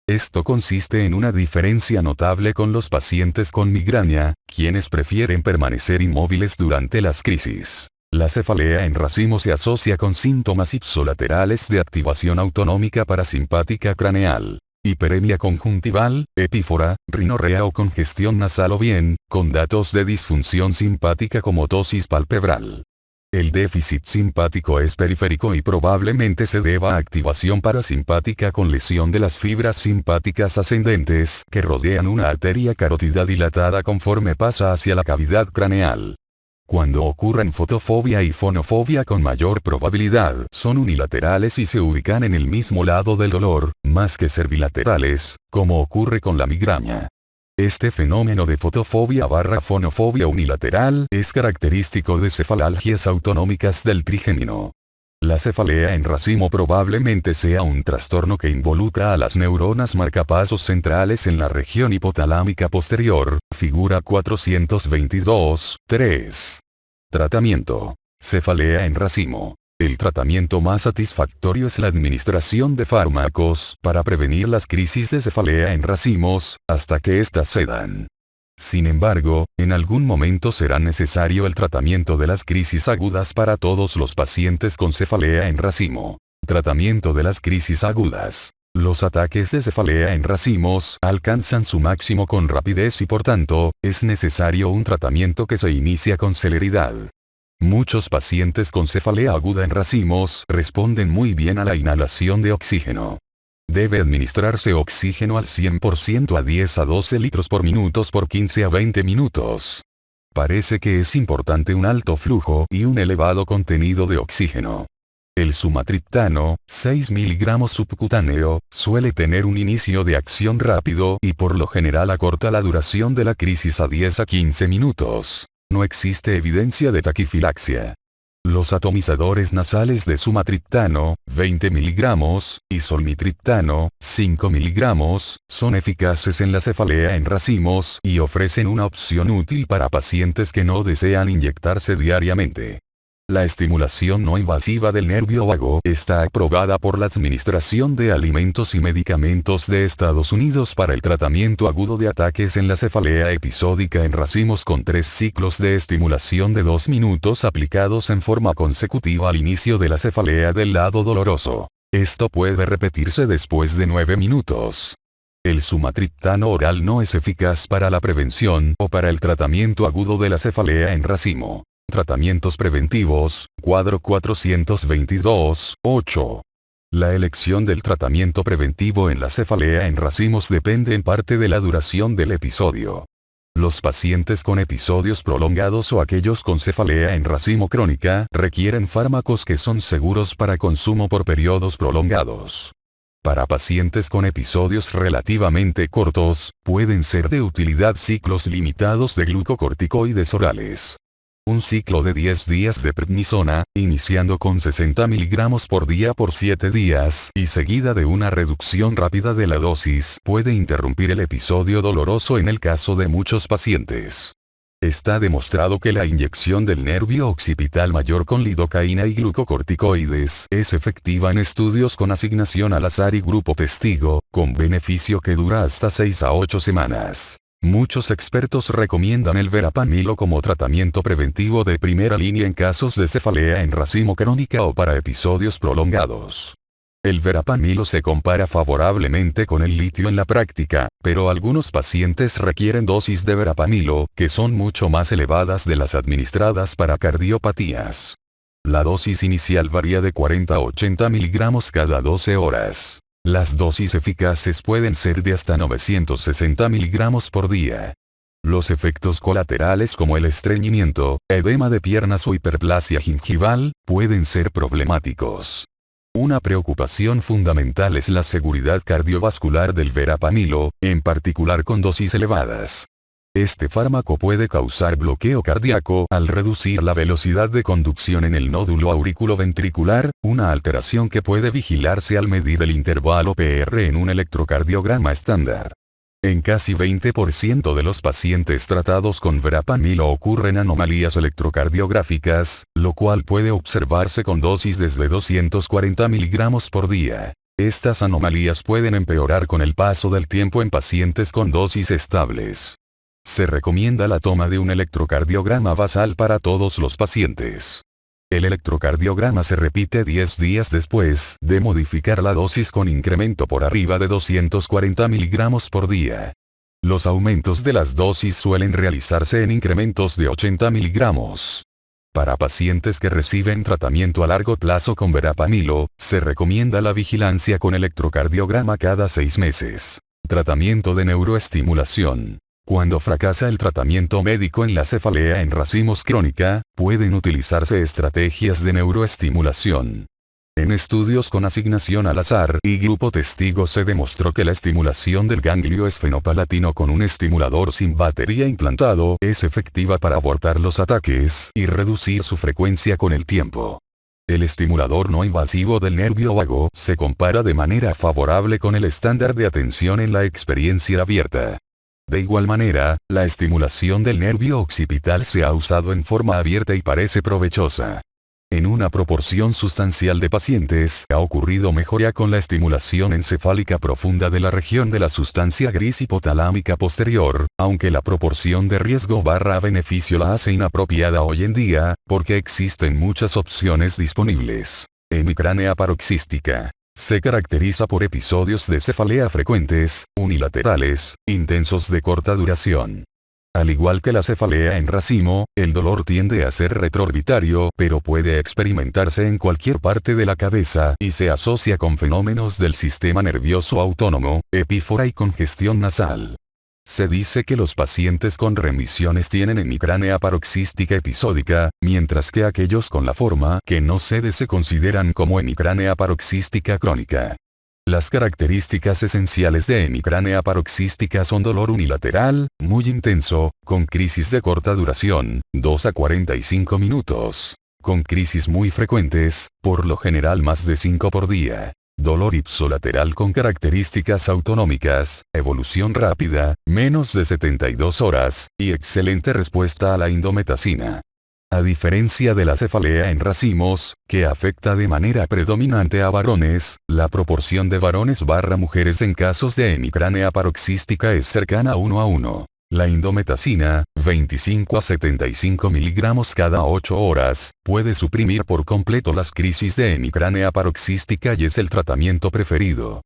Esto consiste en una diferencia notable con los pacientes con migraña, quienes prefieren permanecer inmóviles durante las crisis. La cefalea en racimo se asocia con síntomas ipsolaterales de activación autonómica parasimpática craneal, hiperemia conjuntival, epífora, rinorrea o congestión nasal o bien, con datos de disfunción simpática como tosis palpebral. El déficit simpático es periférico y probablemente se deba a activación parasimpática con lesión de las fibras simpáticas ascendentes que rodean una arteria carótida dilatada conforme pasa hacia la cavidad craneal. Cuando ocurren fotofobia y fonofobia con mayor probabilidad son unilaterales y se ubican en el mismo lado del dolor, más que ser bilaterales, como ocurre con la migraña. Este fenómeno de fotofobia/fonofobia unilateral es característico de cefalalgias autonómicas del trigémino. La cefalea en racimo probablemente sea un trastorno que involucra a las neuronas marcapasos centrales en la región hipotalámica posterior, figura 422.3. Tratamiento. Cefalea en racimo. El tratamiento más satisfactorio es la administración de fármacos para prevenir las crisis de cefalea en racimos, hasta que éstas cedan. Sin embargo, en algún momento será necesario el tratamiento de las crisis agudas para todos los pacientes con cefalea en racimo. Tratamiento de las crisis agudas. Los ataques de cefalea en racimos alcanzan su máximo con rapidez y por tanto, es necesario un tratamiento que se inicia con celeridad. Muchos pacientes con cefalea aguda en racimos responden muy bien a la inhalación de oxígeno. Debe administrarse oxígeno al 100% a 10 a 12 litros por minuto por 15 a 20 minutos. Parece que es importante un alto flujo y un elevado contenido de oxígeno. El sumatriptano, 6 mg subcutáneo, suele tener un inicio de acción rápido y por lo general acorta la duración de la crisis a 10 a 15 minutos. No existe evidencia de taquifilaxia. Los atomizadores nasales de sumatriptano, 20 mg, y solmitriptano, 5 mg, son eficaces en la cefalea en racimos y ofrecen una opción útil para pacientes que no desean inyectarse diariamente. La estimulación no invasiva del nervio vago está aprobada por la Administración de Alimentos y Medicamentos de Estados Unidos para el tratamiento agudo de ataques en la cefalea episódica en racimos con 3 ciclos de estimulación de 2 minutos aplicados en forma consecutiva al inicio de la cefalea del lado doloroso. Esto puede repetirse después de 9 minutos. El sumatriptano oral no es eficaz para la prevención o para el tratamiento agudo de la cefalea en racimo. Tratamientos preventivos, cuadro 422.8. La elección del tratamiento preventivo en la cefalea en racimos depende en parte de la duración del episodio. Los pacientes con episodios prolongados o aquellos con cefalea en racimo crónica requieren fármacos que son seguros para consumo por periodos prolongados. Para pacientes con episodios relativamente cortos, pueden ser de utilidad ciclos limitados de glucocorticoides orales. Un ciclo de 10 días de prednisona, iniciando con 60 mg por día por 7 días y seguida de una reducción rápida de la dosis, puede interrumpir el episodio doloroso en el caso de muchos pacientes. Está demostrado que la inyección del nervio occipital mayor con lidocaína y glucocorticoides es efectiva en estudios con asignación al azar y grupo testigo, con beneficio que dura hasta 6 a 8 semanas. Muchos expertos recomiendan el verapamilo como tratamiento preventivo de primera línea en casos de cefalea en racimo crónica o para episodios prolongados. El verapamilo se compara favorablemente con el litio en la práctica, pero algunos pacientes requieren dosis de verapamilo que son mucho más elevadas de las administradas para cardiopatías. La dosis inicial varía de 40 a 80 mg cada 12 horas. Las dosis eficaces pueden ser de hasta 960 mg por día. Los efectos colaterales como el estreñimiento, edema de piernas o hiperplasia gingival, pueden ser problemáticos. Una preocupación fundamental es la seguridad cardiovascular del verapamilo, en particular con dosis elevadas. Este fármaco puede causar bloqueo cardíaco al reducir la velocidad de conducción en el nódulo auriculoventricular, una alteración que puede vigilarse al medir el intervalo PR en un electrocardiograma estándar. En casi 20% de los pacientes tratados con verapamilo ocurren anomalías electrocardiográficas, lo cual puede observarse con dosis desde 240 mg por día. Estas anomalías pueden empeorar con el paso del tiempo en pacientes con dosis estables. Se recomienda la toma de un electrocardiograma basal para todos los pacientes. El electrocardiograma se repite 10 días después de modificar la dosis con incremento por arriba de 240 mg por día. Los aumentos de las dosis suelen realizarse en incrementos de 80 mg. Para pacientes que reciben tratamiento a largo plazo con verapamilo, se recomienda la vigilancia con electrocardiograma cada 6 meses. Tratamiento de neuroestimulación. Cuando fracasa el tratamiento médico en la cefalea en racimos crónica, pueden utilizarse estrategias de neuroestimulación. En estudios con asignación al azar y grupo testigo se demostró que la estimulación del ganglio esfenopalatino con un estimulador sin batería implantado es efectiva para abortar los ataques y reducir su frecuencia con el tiempo. El estimulador no invasivo del nervio vago se compara de manera favorable con el estándar de atención en la experiencia abierta. De igual manera, la estimulación del nervio occipital se ha usado en forma abierta y parece provechosa. En una proporción sustancial de pacientes ha ocurrido mejoría con la estimulación encefálica profunda de la región de la sustancia gris hipotalámica posterior, aunque la proporción de riesgo/beneficio la hace inapropiada hoy en día, porque existen muchas opciones disponibles. Hemicránea paroxística. Se caracteriza por episodios de cefalea frecuentes, unilaterales, intensos de corta duración. Al igual que la cefalea en racimo, el dolor tiende a ser retroorbitario, pero puede experimentarse en cualquier parte de la cabeza y se asocia con fenómenos del sistema nervioso autónomo, epífora y congestión nasal. Se dice que los pacientes con remisiones tienen hemicránea paroxística episódica, mientras que aquellos con la forma que no cede se consideran como hemicránea paroxística crónica. Las características esenciales de hemicránea paroxística son dolor unilateral, muy intenso, con crisis de corta duración, 2 a 45 minutos. Con crisis muy frecuentes, por lo general más de 5 por día. Dolor ipsolateral con características autonómicas, evolución rápida, menos de 72 horas, y excelente respuesta a la indometacina. A diferencia de la cefalea en racimos, que afecta de manera predominante a varones, la proporción de varones/mujeres en casos de hemicránea paroxística es cercana a 1 a 1. La indometacina, 25 a 75 miligramos cada 8 horas, puede suprimir por completo las crisis de hemicránea paroxística y es el tratamiento preferido.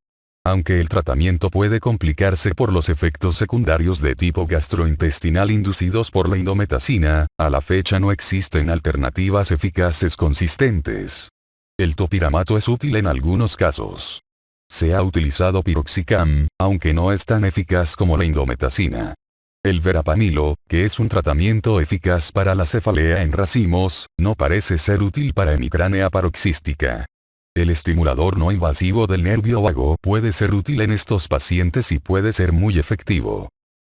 Aunque el tratamiento puede complicarse por los efectos secundarios de tipo gastrointestinal inducidos por la indometacina, a la fecha no existen alternativas eficaces consistentes. El topiramato es útil en algunos casos. Se ha utilizado piroxicam, aunque no es tan eficaz como la indometacina. El verapamilo, que es un tratamiento eficaz para la cefalea en racimos, no parece ser útil para hemicránea paroxística. El estimulador no invasivo del nervio vago puede ser útil en estos pacientes y puede ser muy efectivo.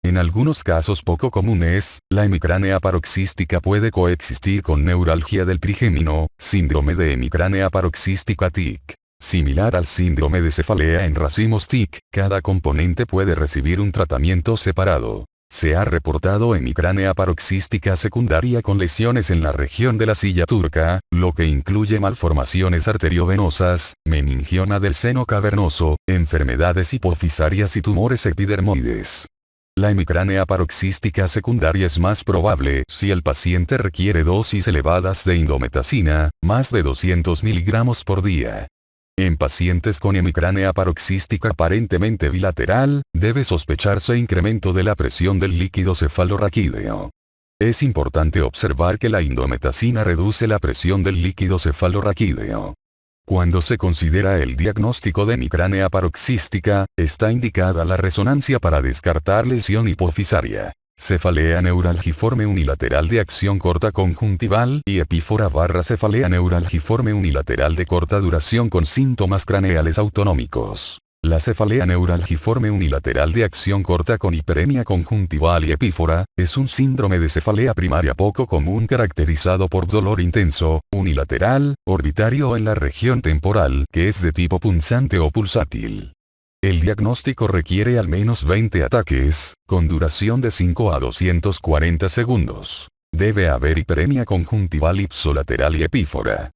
En algunos casos poco comunes, la hemicránea paroxística puede coexistir con neuralgia del trigémino, síndrome de hemicránea paroxística TIC. Similar al síndrome de cefalea en racimos TIC, cada componente puede recibir un tratamiento separado. Se ha reportado hemicránea paroxística secundaria con lesiones en la región de la silla turca, lo que incluye malformaciones arteriovenosas, meningioma del seno cavernoso, enfermedades hipofisarias y tumores epidermoides. La hemicránea paroxística secundaria es más probable si el paciente requiere dosis elevadas de indometacina, más de 200 miligramos por día. En pacientes con hemicránea paroxística aparentemente bilateral, debe sospecharse incremento de la presión del líquido cefalorraquídeo. Es importante observar que la indometacina reduce la presión del líquido cefalorraquídeo. Cuando se considera el diagnóstico de hemicránea paroxística, está indicada la resonancia para descartar lesión hipofisaria. Cefalea neuralgiforme unilateral de acción corta conjuntival y epífora/cefalea neuralgiforme unilateral de corta duración con síntomas craneales autonómicos. La cefalea neuralgiforme unilateral de acción corta con hiperemia conjuntival y epífora, es un síndrome de cefalea primaria poco común caracterizado por dolor intenso, unilateral, orbitario en la región temporal, que es de tipo punzante o pulsátil. El diagnóstico requiere al menos 20 ataques, con duración de 5 a 240 segundos. Debe haber hiperemia conjuntival ipsolateral y epífora.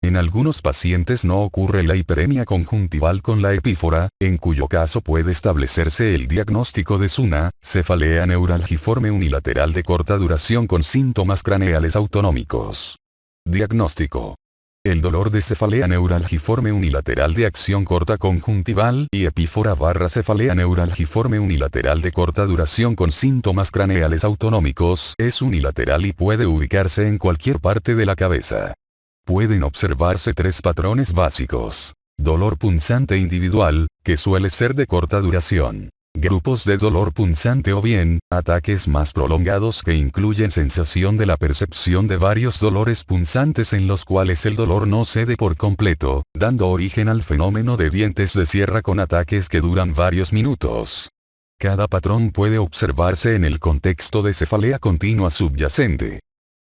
En algunos pacientes no ocurre la hiperemia conjuntival con la epífora, en cuyo caso puede establecerse el diagnóstico de SUNA, cefalea neuralgiforme unilateral de corta duración con síntomas craneales autonómicos. Diagnóstico. El dolor de cefalea neuralgiforme unilateral de acción corta conjuntival y epífora/cefalea neuralgiforme unilateral de corta duración con síntomas craneales autonómicos es unilateral y puede ubicarse en cualquier parte de la cabeza. Pueden observarse 3 patrones básicos. Dolor punzante individual, que suele ser de corta duración. grupos de dolor punzante o bien, ataques más prolongados que incluyen sensación de la percepción de varios dolores punzantes en los cuales el dolor no cede por completo, dando origen al fenómeno de dientes de sierra con ataques que duran varios minutos. Cada patrón puede observarse en el contexto de cefalea continua subyacente.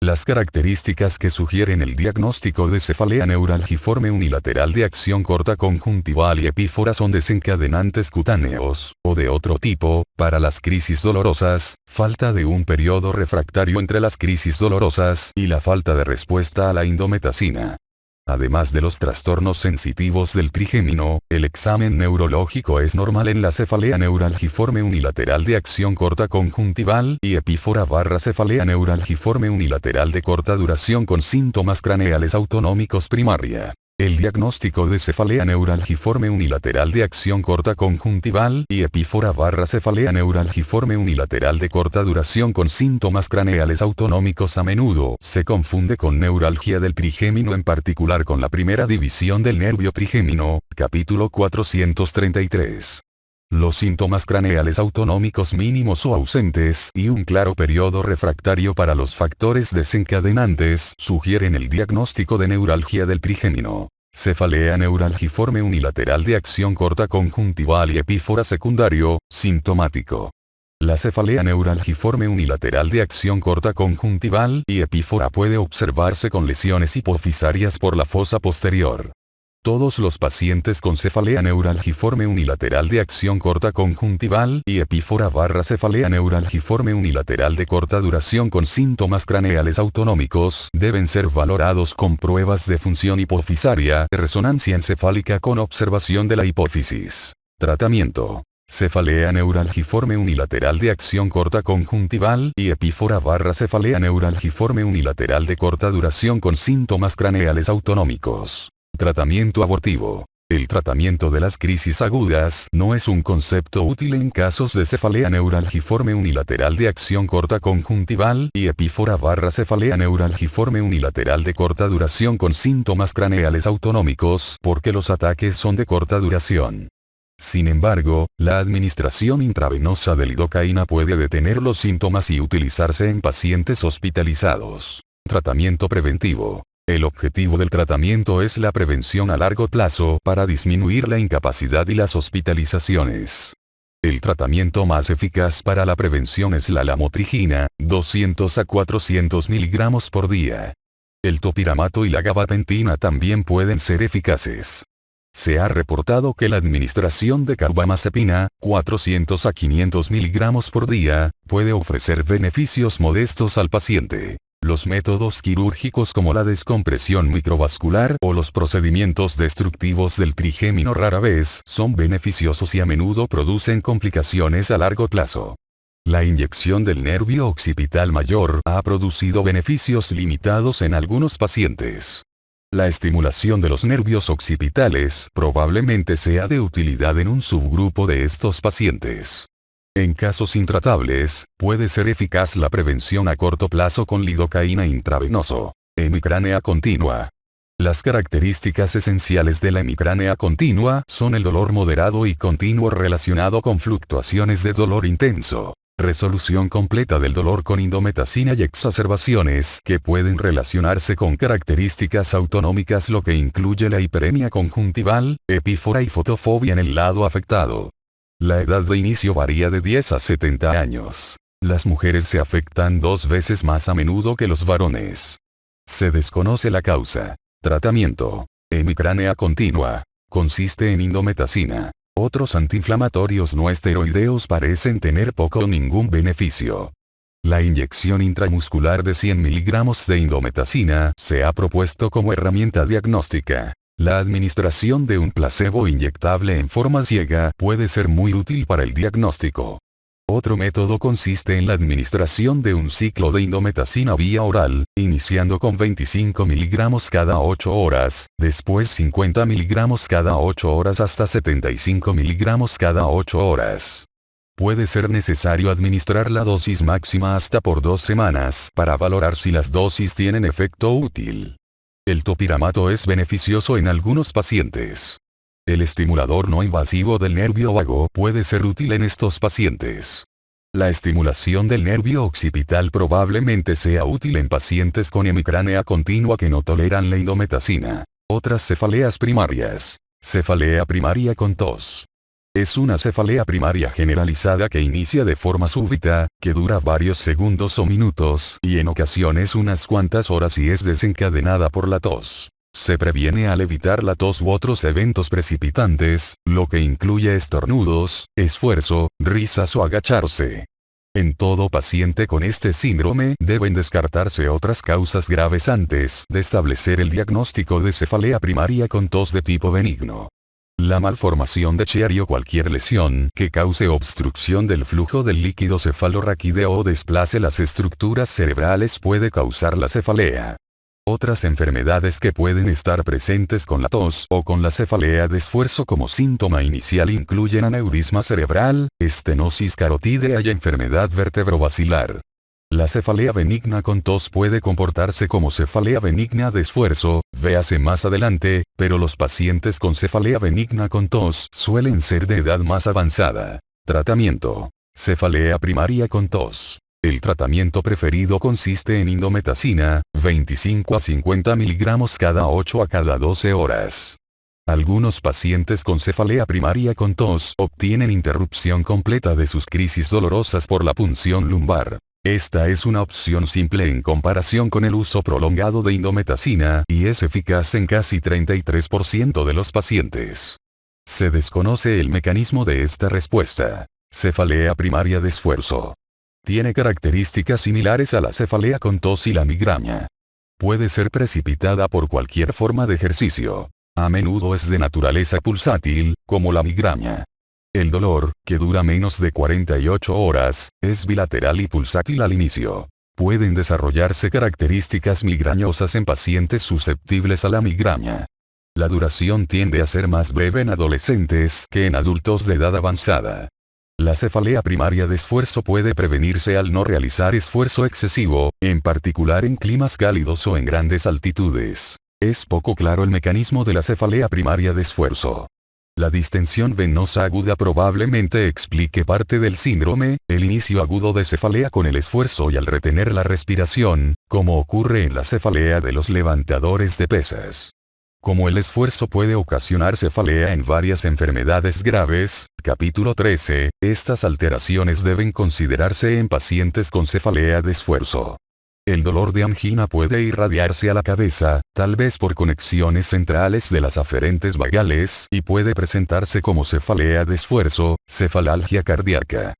Las características que sugieren el diagnóstico de cefalea neuralgiforme unilateral de acción corta conjuntival y epífora son desencadenantes cutáneos, o de otro tipo, para las crisis dolorosas, falta de un periodo refractario entre las crisis dolorosas y la falta de respuesta a la indometacina. Además de los trastornos sensitivos del trigémino, el examen neurológico es normal en la cefalea neuralgiforme unilateral de acción corta conjuntival y epífora / cefalea neuralgiforme unilateral de corta duración con síntomas craneales autonómicos primaria. El diagnóstico de cefalea neuralgiforme unilateral de acción corta conjuntival y epífora / cefalea neuralgiforme unilateral de corta duración con síntomas craneales autonómicos a menudo se confunde con neuralgia del trigémino, en particular con la primera división del nervio trigémino, capítulo 433. Los síntomas craneales autonómicos mínimos o ausentes y un claro periodo refractario para los factores desencadenantes sugieren el diagnóstico de neuralgia del trigémino. Cefalea neuralgiforme unilateral de acción corta conjuntival y epífora secundario, sintomático. La cefalea neuralgiforme unilateral de acción corta conjuntival y epífora puede observarse con lesiones hipofisarias por la fosa posterior. Todos los pacientes con cefalea neuralgiforme unilateral de acción corta conjuntival y epífora / cefalea neuralgiforme unilateral de corta duración con síntomas craneales autonómicos deben ser valorados con pruebas de función hipofisaria, resonancia encefálica con observación de la hipófisis. Tratamiento. Cefalea neuralgiforme unilateral de acción corta conjuntival y epífora / cefalea neuralgiforme unilateral de corta duración con síntomas craneales autonómicos. Tratamiento abortivo. El tratamiento de las crisis agudas no es un concepto útil en casos de cefalea neuralgiforme unilateral de acción corta conjuntival y epífora / cefalea neuralgiforme unilateral de corta duración con síntomas craneales autonómicos porque los ataques son de corta duración. Sin embargo, la administración intravenosa de lidocaína puede detener los síntomas y utilizarse en pacientes hospitalizados. Tratamiento preventivo. El objetivo del tratamiento es la prevención a largo plazo para disminuir la incapacidad y las hospitalizaciones. El tratamiento más eficaz para la prevención es la lamotrigina, 200 a 400 mg por día. El topiramato y la gabapentina también pueden ser eficaces. Se ha reportado que la administración de carbamazepina, 400 a 500 mg por día, puede ofrecer beneficios modestos al paciente. Los métodos quirúrgicos como la descompresión microvascular o los procedimientos destructivos del trigémino rara vez son beneficiosos y a menudo producen complicaciones a largo plazo. La inyección del nervio occipital mayor ha producido beneficios limitados en algunos pacientes. La estimulación de los nervios occipitales probablemente sea de utilidad en un subgrupo de estos pacientes. En casos intratables, puede ser eficaz la prevención a corto plazo con lidocaína intravenoso. Hemicránea continua. Las características esenciales de la hemicránea continua son el dolor moderado y continuo relacionado con fluctuaciones de dolor intenso, resolución completa del dolor con indometacina y exacerbaciones que pueden relacionarse con características autonómicas, lo que incluye la hiperemia conjuntival, epífora y fotofobia en el lado afectado. La edad de inicio varía de 10 a 70 años. Las mujeres se afectan 2 veces más a menudo que los varones. Se desconoce la causa. Tratamiento. Hemicránea continua. Consiste en indometacina. Otros antiinflamatorios no esteroideos parecen tener poco o ningún beneficio. La inyección intramuscular de 100 mg de indometacina se ha propuesto como herramienta diagnóstica. La administración de un placebo inyectable en forma ciega puede ser muy útil para el diagnóstico. Otro método consiste en la administración de un ciclo de indometacina vía oral, iniciando con 25 mg cada 8 horas, después 50 mg cada 8 horas hasta 75 mg cada 8 horas. Puede ser necesario administrar la dosis máxima hasta por 2 semanas para valorar si las dosis tienen efecto útil. El topiramato es beneficioso en algunos pacientes. El estimulador no invasivo del nervio vago puede ser útil en estos pacientes. La estimulación del nervio occipital probablemente sea útil en pacientes con hemicránea continua que no toleran la indometacina. Otras cefaleas primarias. Cefalea primaria con tos. Es una cefalea primaria generalizada que inicia de forma súbita, que dura varios segundos o minutos, y en ocasiones unas cuantas horas y es desencadenada por la tos. Se previene al evitar la tos u otros eventos precipitantes, lo que incluye estornudos, esfuerzo, risas o agacharse. En todo paciente con este síndrome deben descartarse otras causas graves antes de establecer el diagnóstico de cefalea primaria con tos de tipo benigno. La malformación de Chiari o cualquier lesión que cause obstrucción del flujo del líquido cefalorraquídeo o desplace las estructuras cerebrales puede causar la cefalea. Otras enfermedades que pueden estar presentes con la tos o con la cefalea de esfuerzo como síntoma inicial incluyen aneurisma cerebral, estenosis carotídea y enfermedad vertebrovascular. La cefalea benigna con tos puede comportarse como cefalea benigna de esfuerzo, véase más adelante, pero los pacientes con cefalea benigna con tos suelen ser de edad más avanzada. Tratamiento. Cefalea primaria con tos. El tratamiento preferido consiste en indometacina, 25 a 50 miligramos cada 8 a cada 12 horas. Algunos pacientes con cefalea primaria con tos obtienen interrupción completa de sus crisis dolorosas por la punción lumbar. Esta es una opción simple en comparación con el uso prolongado de indometacina y es eficaz en casi 33% de los pacientes. Se desconoce el mecanismo de esta respuesta. Cefalea primaria de esfuerzo. Tiene características similares a la cefalea con tos y la migraña. Puede ser precipitada por cualquier forma de ejercicio. A menudo es de naturaleza pulsátil, como la migraña. El dolor, que dura menos de 48 horas, es bilateral y pulsátil al inicio. Pueden desarrollarse características migrañosas en pacientes susceptibles a la migraña. La duración tiende a ser más breve en adolescentes que en adultos de edad avanzada. La cefalea primaria de esfuerzo puede prevenirse al no realizar esfuerzo excesivo, en particular en climas cálidos o en grandes altitudes. Es poco claro el mecanismo de la cefalea primaria de esfuerzo. La distensión venosa aguda probablemente explique parte del síndrome, el inicio agudo de cefalea con el esfuerzo y al retener la respiración, como ocurre en la cefalea de los levantadores de pesas. Como el esfuerzo puede ocasionar cefalea en varias enfermedades graves, capítulo 13, estas alteraciones deben considerarse en pacientes con cefalea de esfuerzo. El dolor de angina puede irradiarse a la cabeza, tal vez por conexiones centrales de las aferentes vagales, y puede presentarse como cefalea de esfuerzo, cefalalgia cardíaca.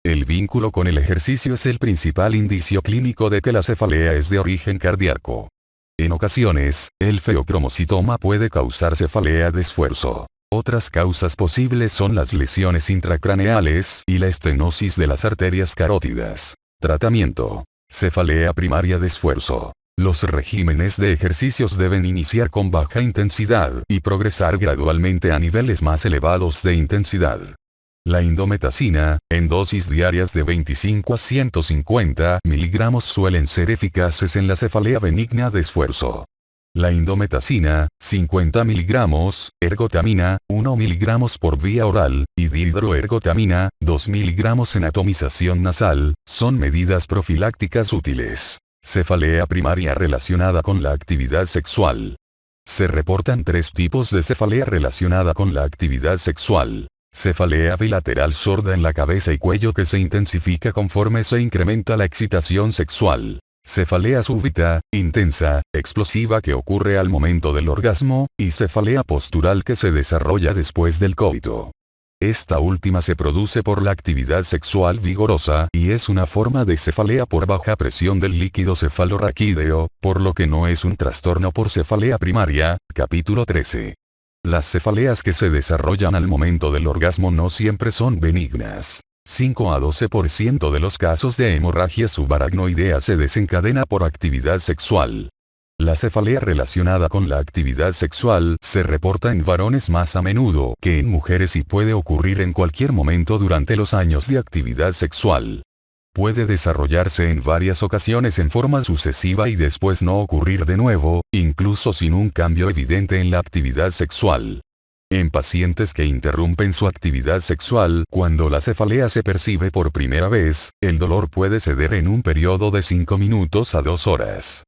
El vínculo con el ejercicio es el principal indicio clínico de que la cefalea es de origen cardíaco. En ocasiones, el feocromocitoma puede causar cefalea de esfuerzo. Otras causas posibles son las lesiones intracraneales y la estenosis de las arterias carótidas. Tratamiento. Cefalea primaria de esfuerzo. Los regímenes de ejercicios deben iniciar con baja intensidad y progresar gradualmente a niveles más elevados de intensidad. La indometacina, en dosis diarias de 25 a 150 miligramos suelen ser eficaces en la cefalea benigna de esfuerzo. La indometacina, 50 miligramos, ergotamina, 1 miligramos por vía oral, y dihidroergotamina, 2 miligramos en atomización nasal, son medidas profilácticas útiles. Cefalea primaria relacionada con la actividad sexual. Se reportan 3 tipos de cefalea relacionada con la actividad sexual. Cefalea bilateral sorda en la cabeza y cuello que se intensifica conforme se incrementa la excitación sexual. Cefalea súbita, intensa, explosiva que ocurre al momento del orgasmo, y cefalea postural que se desarrolla después del coito. Esta última se produce por la actividad sexual vigorosa y es una forma de cefalea por baja presión del líquido cefalorraquídeo, por lo que no es un trastorno por cefalea primaria, capítulo 13. Las cefaleas que se desarrollan al momento del orgasmo no siempre son benignas. 5 a 12% de los casos de hemorragia subaracnoidea se desencadena por actividad sexual. La cefalea relacionada con la actividad sexual se reporta en varones más a menudo que en mujeres y puede ocurrir en cualquier momento durante los años de actividad sexual. Puede desarrollarse en varias ocasiones en forma sucesiva y después no ocurrir de nuevo, incluso sin un cambio evidente en la actividad sexual. En pacientes que interrumpen su actividad sexual cuando la cefalea se percibe por primera vez, el dolor puede ceder en un periodo de 5 minutos a 2 horas.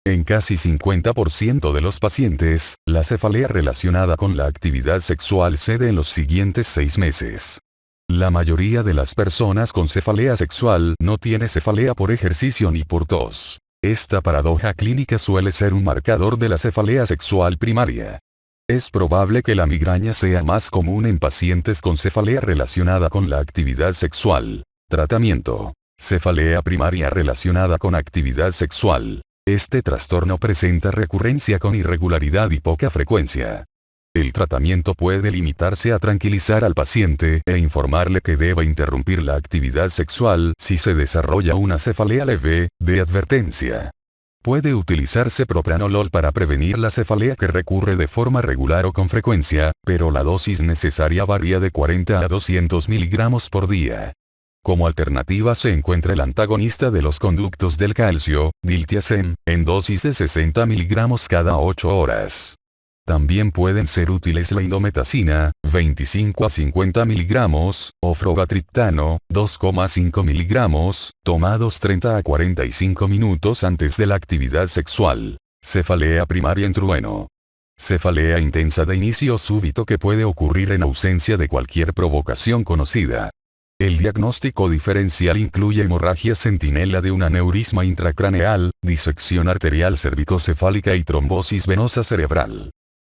En casi 50% de los pacientes, la cefalea relacionada con la actividad sexual cede en los siguientes 6 meses. La mayoría de las personas con cefalea sexual no tiene cefalea por ejercicio ni por tos. Esta paradoja clínica suele ser un marcador de la cefalea sexual primaria. Es probable que la migraña sea más común en pacientes con cefalea relacionada con la actividad sexual. Tratamiento. Cefalea primaria relacionada con actividad sexual. Este trastorno presenta recurrencia con irregularidad y poca frecuencia. El tratamiento puede limitarse a tranquilizar al paciente e informarle que deba interrumpir la actividad sexual si se desarrolla una cefalea leve, de advertencia. Puede utilizarse propranolol para prevenir la cefalea que recurre de forma regular o con frecuencia, pero la dosis necesaria varía de 40 a 200 miligramos por día. Como alternativa se encuentra el antagonista de los conductos del calcio, diltiazem, en dosis de 60 miligramos cada 8 horas. También pueden ser útiles la indometacina, 25 a 50 miligramos, o frobatriptano, 2,5 miligramos, tomados 30 a 45 minutos antes de la actividad sexual. Cefalea primaria en trueno. Cefalea intensa de inicio súbito que puede ocurrir en ausencia de cualquier provocación conocida. El diagnóstico diferencial incluye hemorragia centinela de un aneurisma intracraneal, disección arterial cervicocefálica y trombosis venosa cerebral.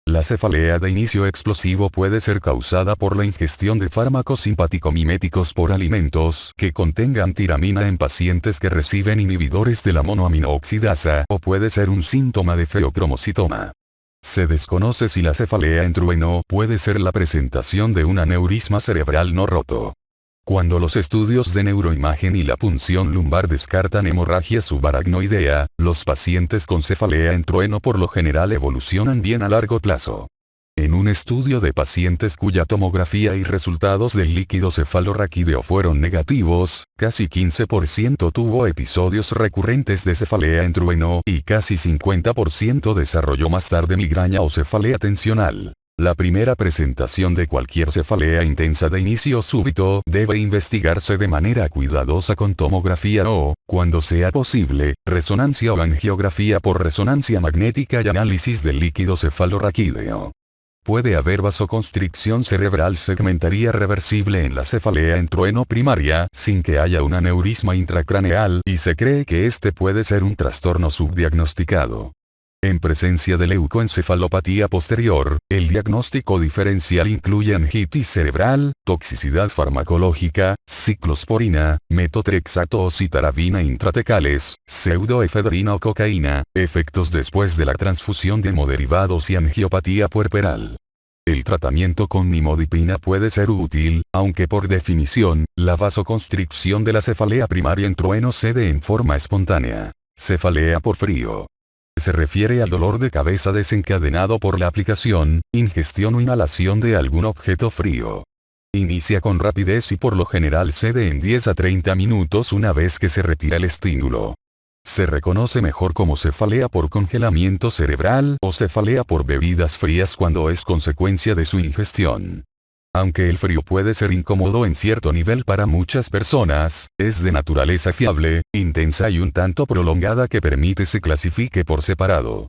La cefalea de inicio explosivo puede ser causada por la ingestión de fármacos simpático-miméticos por alimentos que contengan tiramina en pacientes que reciben inhibidores de la monoaminooxidasa, o puede ser un síntoma de feocromocitoma. Se desconoce si la cefalea en trueno puede ser la presentación de un aneurisma cerebral no roto. Cuando los estudios de neuroimagen y la punción lumbar descartan hemorragia subaracnoidea, los pacientes con cefalea en trueno por lo general evolucionan bien a largo plazo. En un estudio de pacientes cuya tomografía y resultados del líquido cefalorraquídeo fueron negativos, casi 15% tuvo episodios recurrentes de cefalea en trueno y casi 50% desarrolló más tarde migraña o cefalea tensional. La primera presentación de cualquier cefalea intensa de inicio súbito debe investigarse de manera cuidadosa con tomografía o, cuando sea posible, resonancia o angiografía por resonancia magnética y análisis del líquido cefalorraquídeo. Puede haber vasoconstricción cerebral segmentaria reversible en la cefalea en trueno primaria sin que haya un aneurisma intracraneal y se cree que este puede ser un trastorno subdiagnosticado. En presencia de leucoencefalopatía posterior, el diagnóstico diferencial incluye angitis cerebral, toxicidad farmacológica, ciclosporina, metotrexato o citarabina intratecales, pseudoefedrina o cocaína, efectos después de la transfusión de hemoderivados y angiopatía puerperal. El tratamiento con nimodipina puede ser útil, aunque por definición, la vasoconstricción de la cefalea primaria en trueno cede en forma espontánea. Cefalea por frío. Se refiere al dolor de cabeza desencadenado por la aplicación, ingestión o inhalación de algún objeto frío. Inicia con rapidez y por lo general cede en 10 a 30 minutos una vez que se retira el estímulo. Se reconoce mejor como cefalea por congelamiento cerebral o cefalea por bebidas frías cuando es consecuencia de su ingestión. Aunque el frío puede ser incómodo en cierto nivel para muchas personas, es de naturaleza fiable, intensa y un tanto prolongada que permite se clasifique por separado.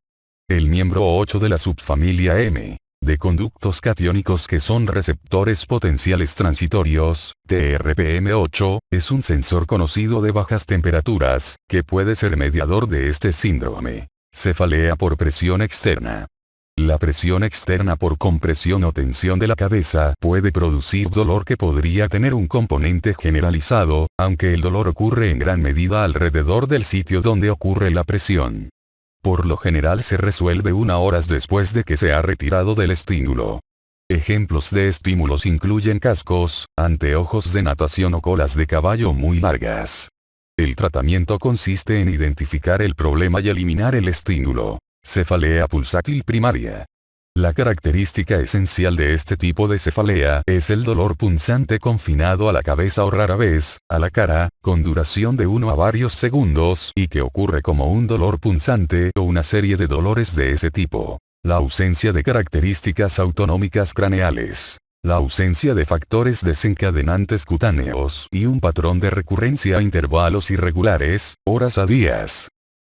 El miembro 8 de la subfamilia M, de conductos catiónicos que son receptores potenciales transitorios, TRPM8, es un sensor conocido de bajas temperaturas, que puede ser mediador de este síndrome. Cefalea por presión externa. La presión externa por compresión o tensión de la cabeza puede producir dolor que podría tener un componente generalizado, aunque el dolor ocurre en gran medida alrededor del sitio donde ocurre la presión. Por lo general se resuelve 1 hora después de que se ha retirado del estímulo. Ejemplos de estímulos incluyen cascos, anteojos de natación o colas de caballo muy largas. El tratamiento consiste en identificar el problema y eliminar el estímulo. Cefalea pulsátil primaria. La característica esencial de este tipo de cefalea es el dolor punzante confinado a la cabeza o rara vez, a la cara, con duración de 1 a varios segundos y que ocurre como un dolor punzante o una serie de dolores de ese tipo. La ausencia de características autonómicas craneales. La ausencia de factores desencadenantes cutáneos y un patrón de recurrencia a intervalos irregulares, horas a días.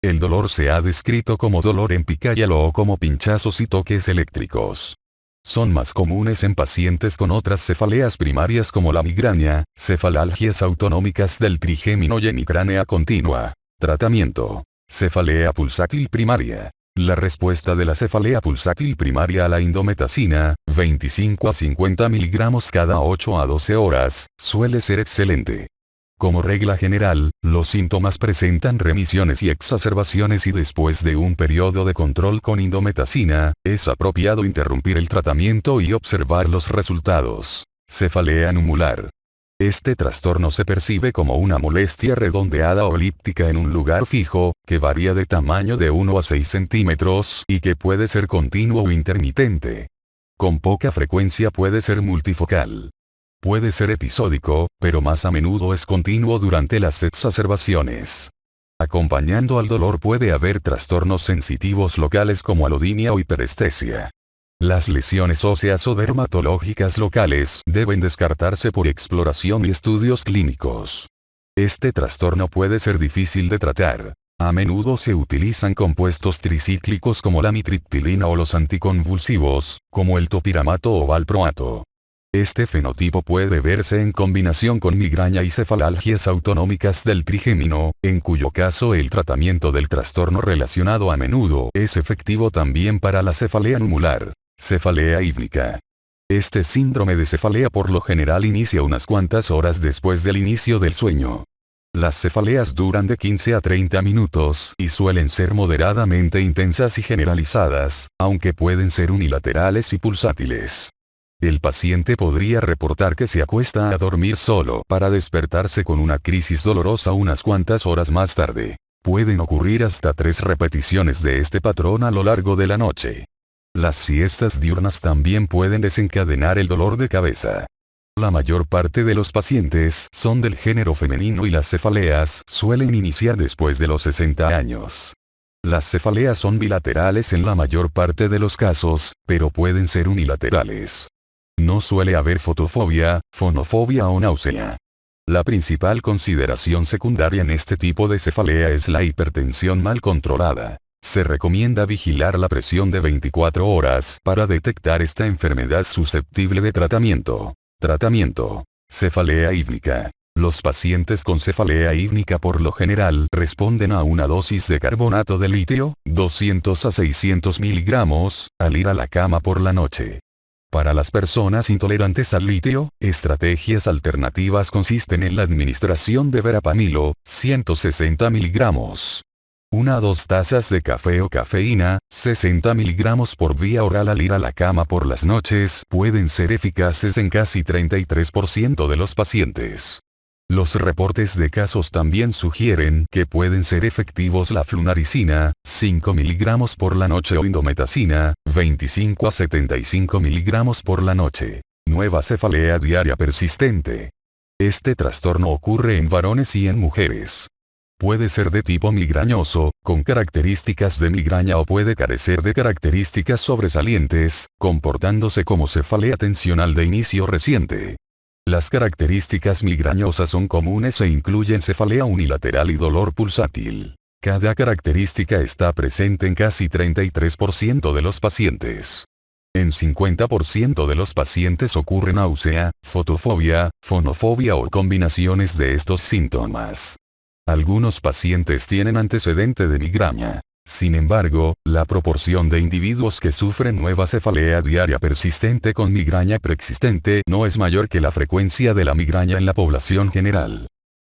El dolor se ha descrito como dolor en picayalo o como pinchazos y toques eléctricos. Son más comunes en pacientes con otras cefaleas primarias como la migraña, cefalalgias autonómicas del trigémino y hemicránea continua. Tratamiento. Cefalea pulsátil primaria. La respuesta de la cefalea pulsátil primaria a la indometacina, 25 a 50 miligramos cada 8 a 12 horas, suele ser excelente. Como regla general, los síntomas presentan remisiones y exacerbaciones y después de un periodo de control con indometacina, es apropiado interrumpir el tratamiento y observar los resultados. Cefalea numular. Este trastorno se percibe como una molestia redondeada o elíptica en un lugar fijo, que varía de tamaño de 1 a 6 centímetros y que puede ser continuo o intermitente. Con poca frecuencia puede ser multifocal. Puede ser episódico, pero más a menudo es continuo durante las exacerbaciones. Acompañando al dolor puede haber trastornos sensitivos locales como alodinia o hiperestesia. Las lesiones óseas o dermatológicas locales deben descartarse por exploración y estudios clínicos. Este trastorno puede ser difícil de tratar. A menudo se utilizan compuestos tricíclicos como la mitriptilina o los anticonvulsivos, como el topiramato o valproato. Este fenotipo puede verse en combinación con migraña y cefalalgias autonómicas del trigémino, en cuyo caso el tratamiento del trastorno relacionado a menudo es efectivo también para la cefalea numular. Cefalea hípnica. Este síndrome de cefalea por lo general inicia unas cuantas horas después del inicio del sueño. Las cefaleas duran de 15 a 30 minutos y suelen ser moderadamente intensas y generalizadas, aunque pueden ser unilaterales y pulsátiles. El paciente podría reportar que se acuesta a dormir solo para despertarse con una crisis dolorosa unas cuantas horas más tarde. Pueden ocurrir hasta 3 repeticiones de este patrón a lo largo de la noche. Las siestas diurnas también pueden desencadenar el dolor de cabeza. La mayor parte de los pacientes son del género femenino y las cefaleas suelen iniciar después de los 60 años. Las cefaleas son bilaterales en la mayor parte de los casos, pero pueden ser unilaterales. No suele haber fotofobia, fonofobia o náusea. La principal consideración secundaria en este tipo de cefalea es la hipertensión mal controlada. Se recomienda vigilar la presión de 24 horas para detectar esta enfermedad susceptible de tratamiento. Tratamiento. Cefalea hípnica. Los pacientes con cefalea hípnica por lo general responden a una dosis de carbonato de litio, 200 a 600 miligramos, al ir a la cama por la noche. Para las personas intolerantes al litio, estrategias alternativas consisten en la administración de verapamilo, 160 miligramos. 1 a 2 tazas de café o cafeína, 60 miligramos por vía oral al ir a la cama por las noches, pueden ser eficaces en casi 33% de los pacientes. Los reportes de casos también sugieren que pueden ser efectivos la flunaricina, 5 miligramos por la noche o indometacina, 25 a 75 miligramos por la noche. Nueva cefalea diaria persistente. Este trastorno ocurre en varones y en mujeres. Puede ser de tipo migrañoso, con características de migraña o puede carecer de características sobresalientes, comportándose como cefalea tensional de inicio reciente. Las características migrañosas son comunes e incluyen cefalea unilateral y dolor pulsátil. Cada característica está presente en casi 33% de los pacientes. En 50% de los pacientes ocurre náusea, fotofobia, fonofobia o combinaciones de estos síntomas. Algunos pacientes tienen antecedente de migraña. Sin embargo, la proporción de individuos que sufren nueva cefalea diaria persistente con migraña preexistente no es mayor que la frecuencia de la migraña en la población general.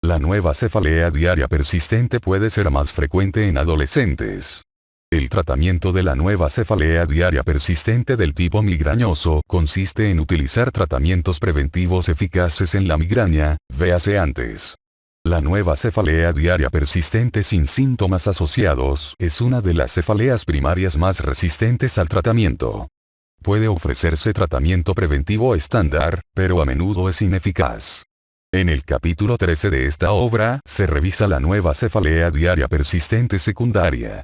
La nueva cefalea diaria persistente puede ser más frecuente en adolescentes. El tratamiento de la nueva cefalea diaria persistente del tipo migrañoso consiste en utilizar tratamientos preventivos eficaces en la migraña, véase antes. La nueva cefalea diaria persistente sin síntomas asociados es una de las cefaleas primarias más resistentes al tratamiento. Puede ofrecerse tratamiento preventivo estándar, pero a menudo es ineficaz. En el capítulo 13 de esta obra se revisa la nueva cefalea diaria persistente secundaria.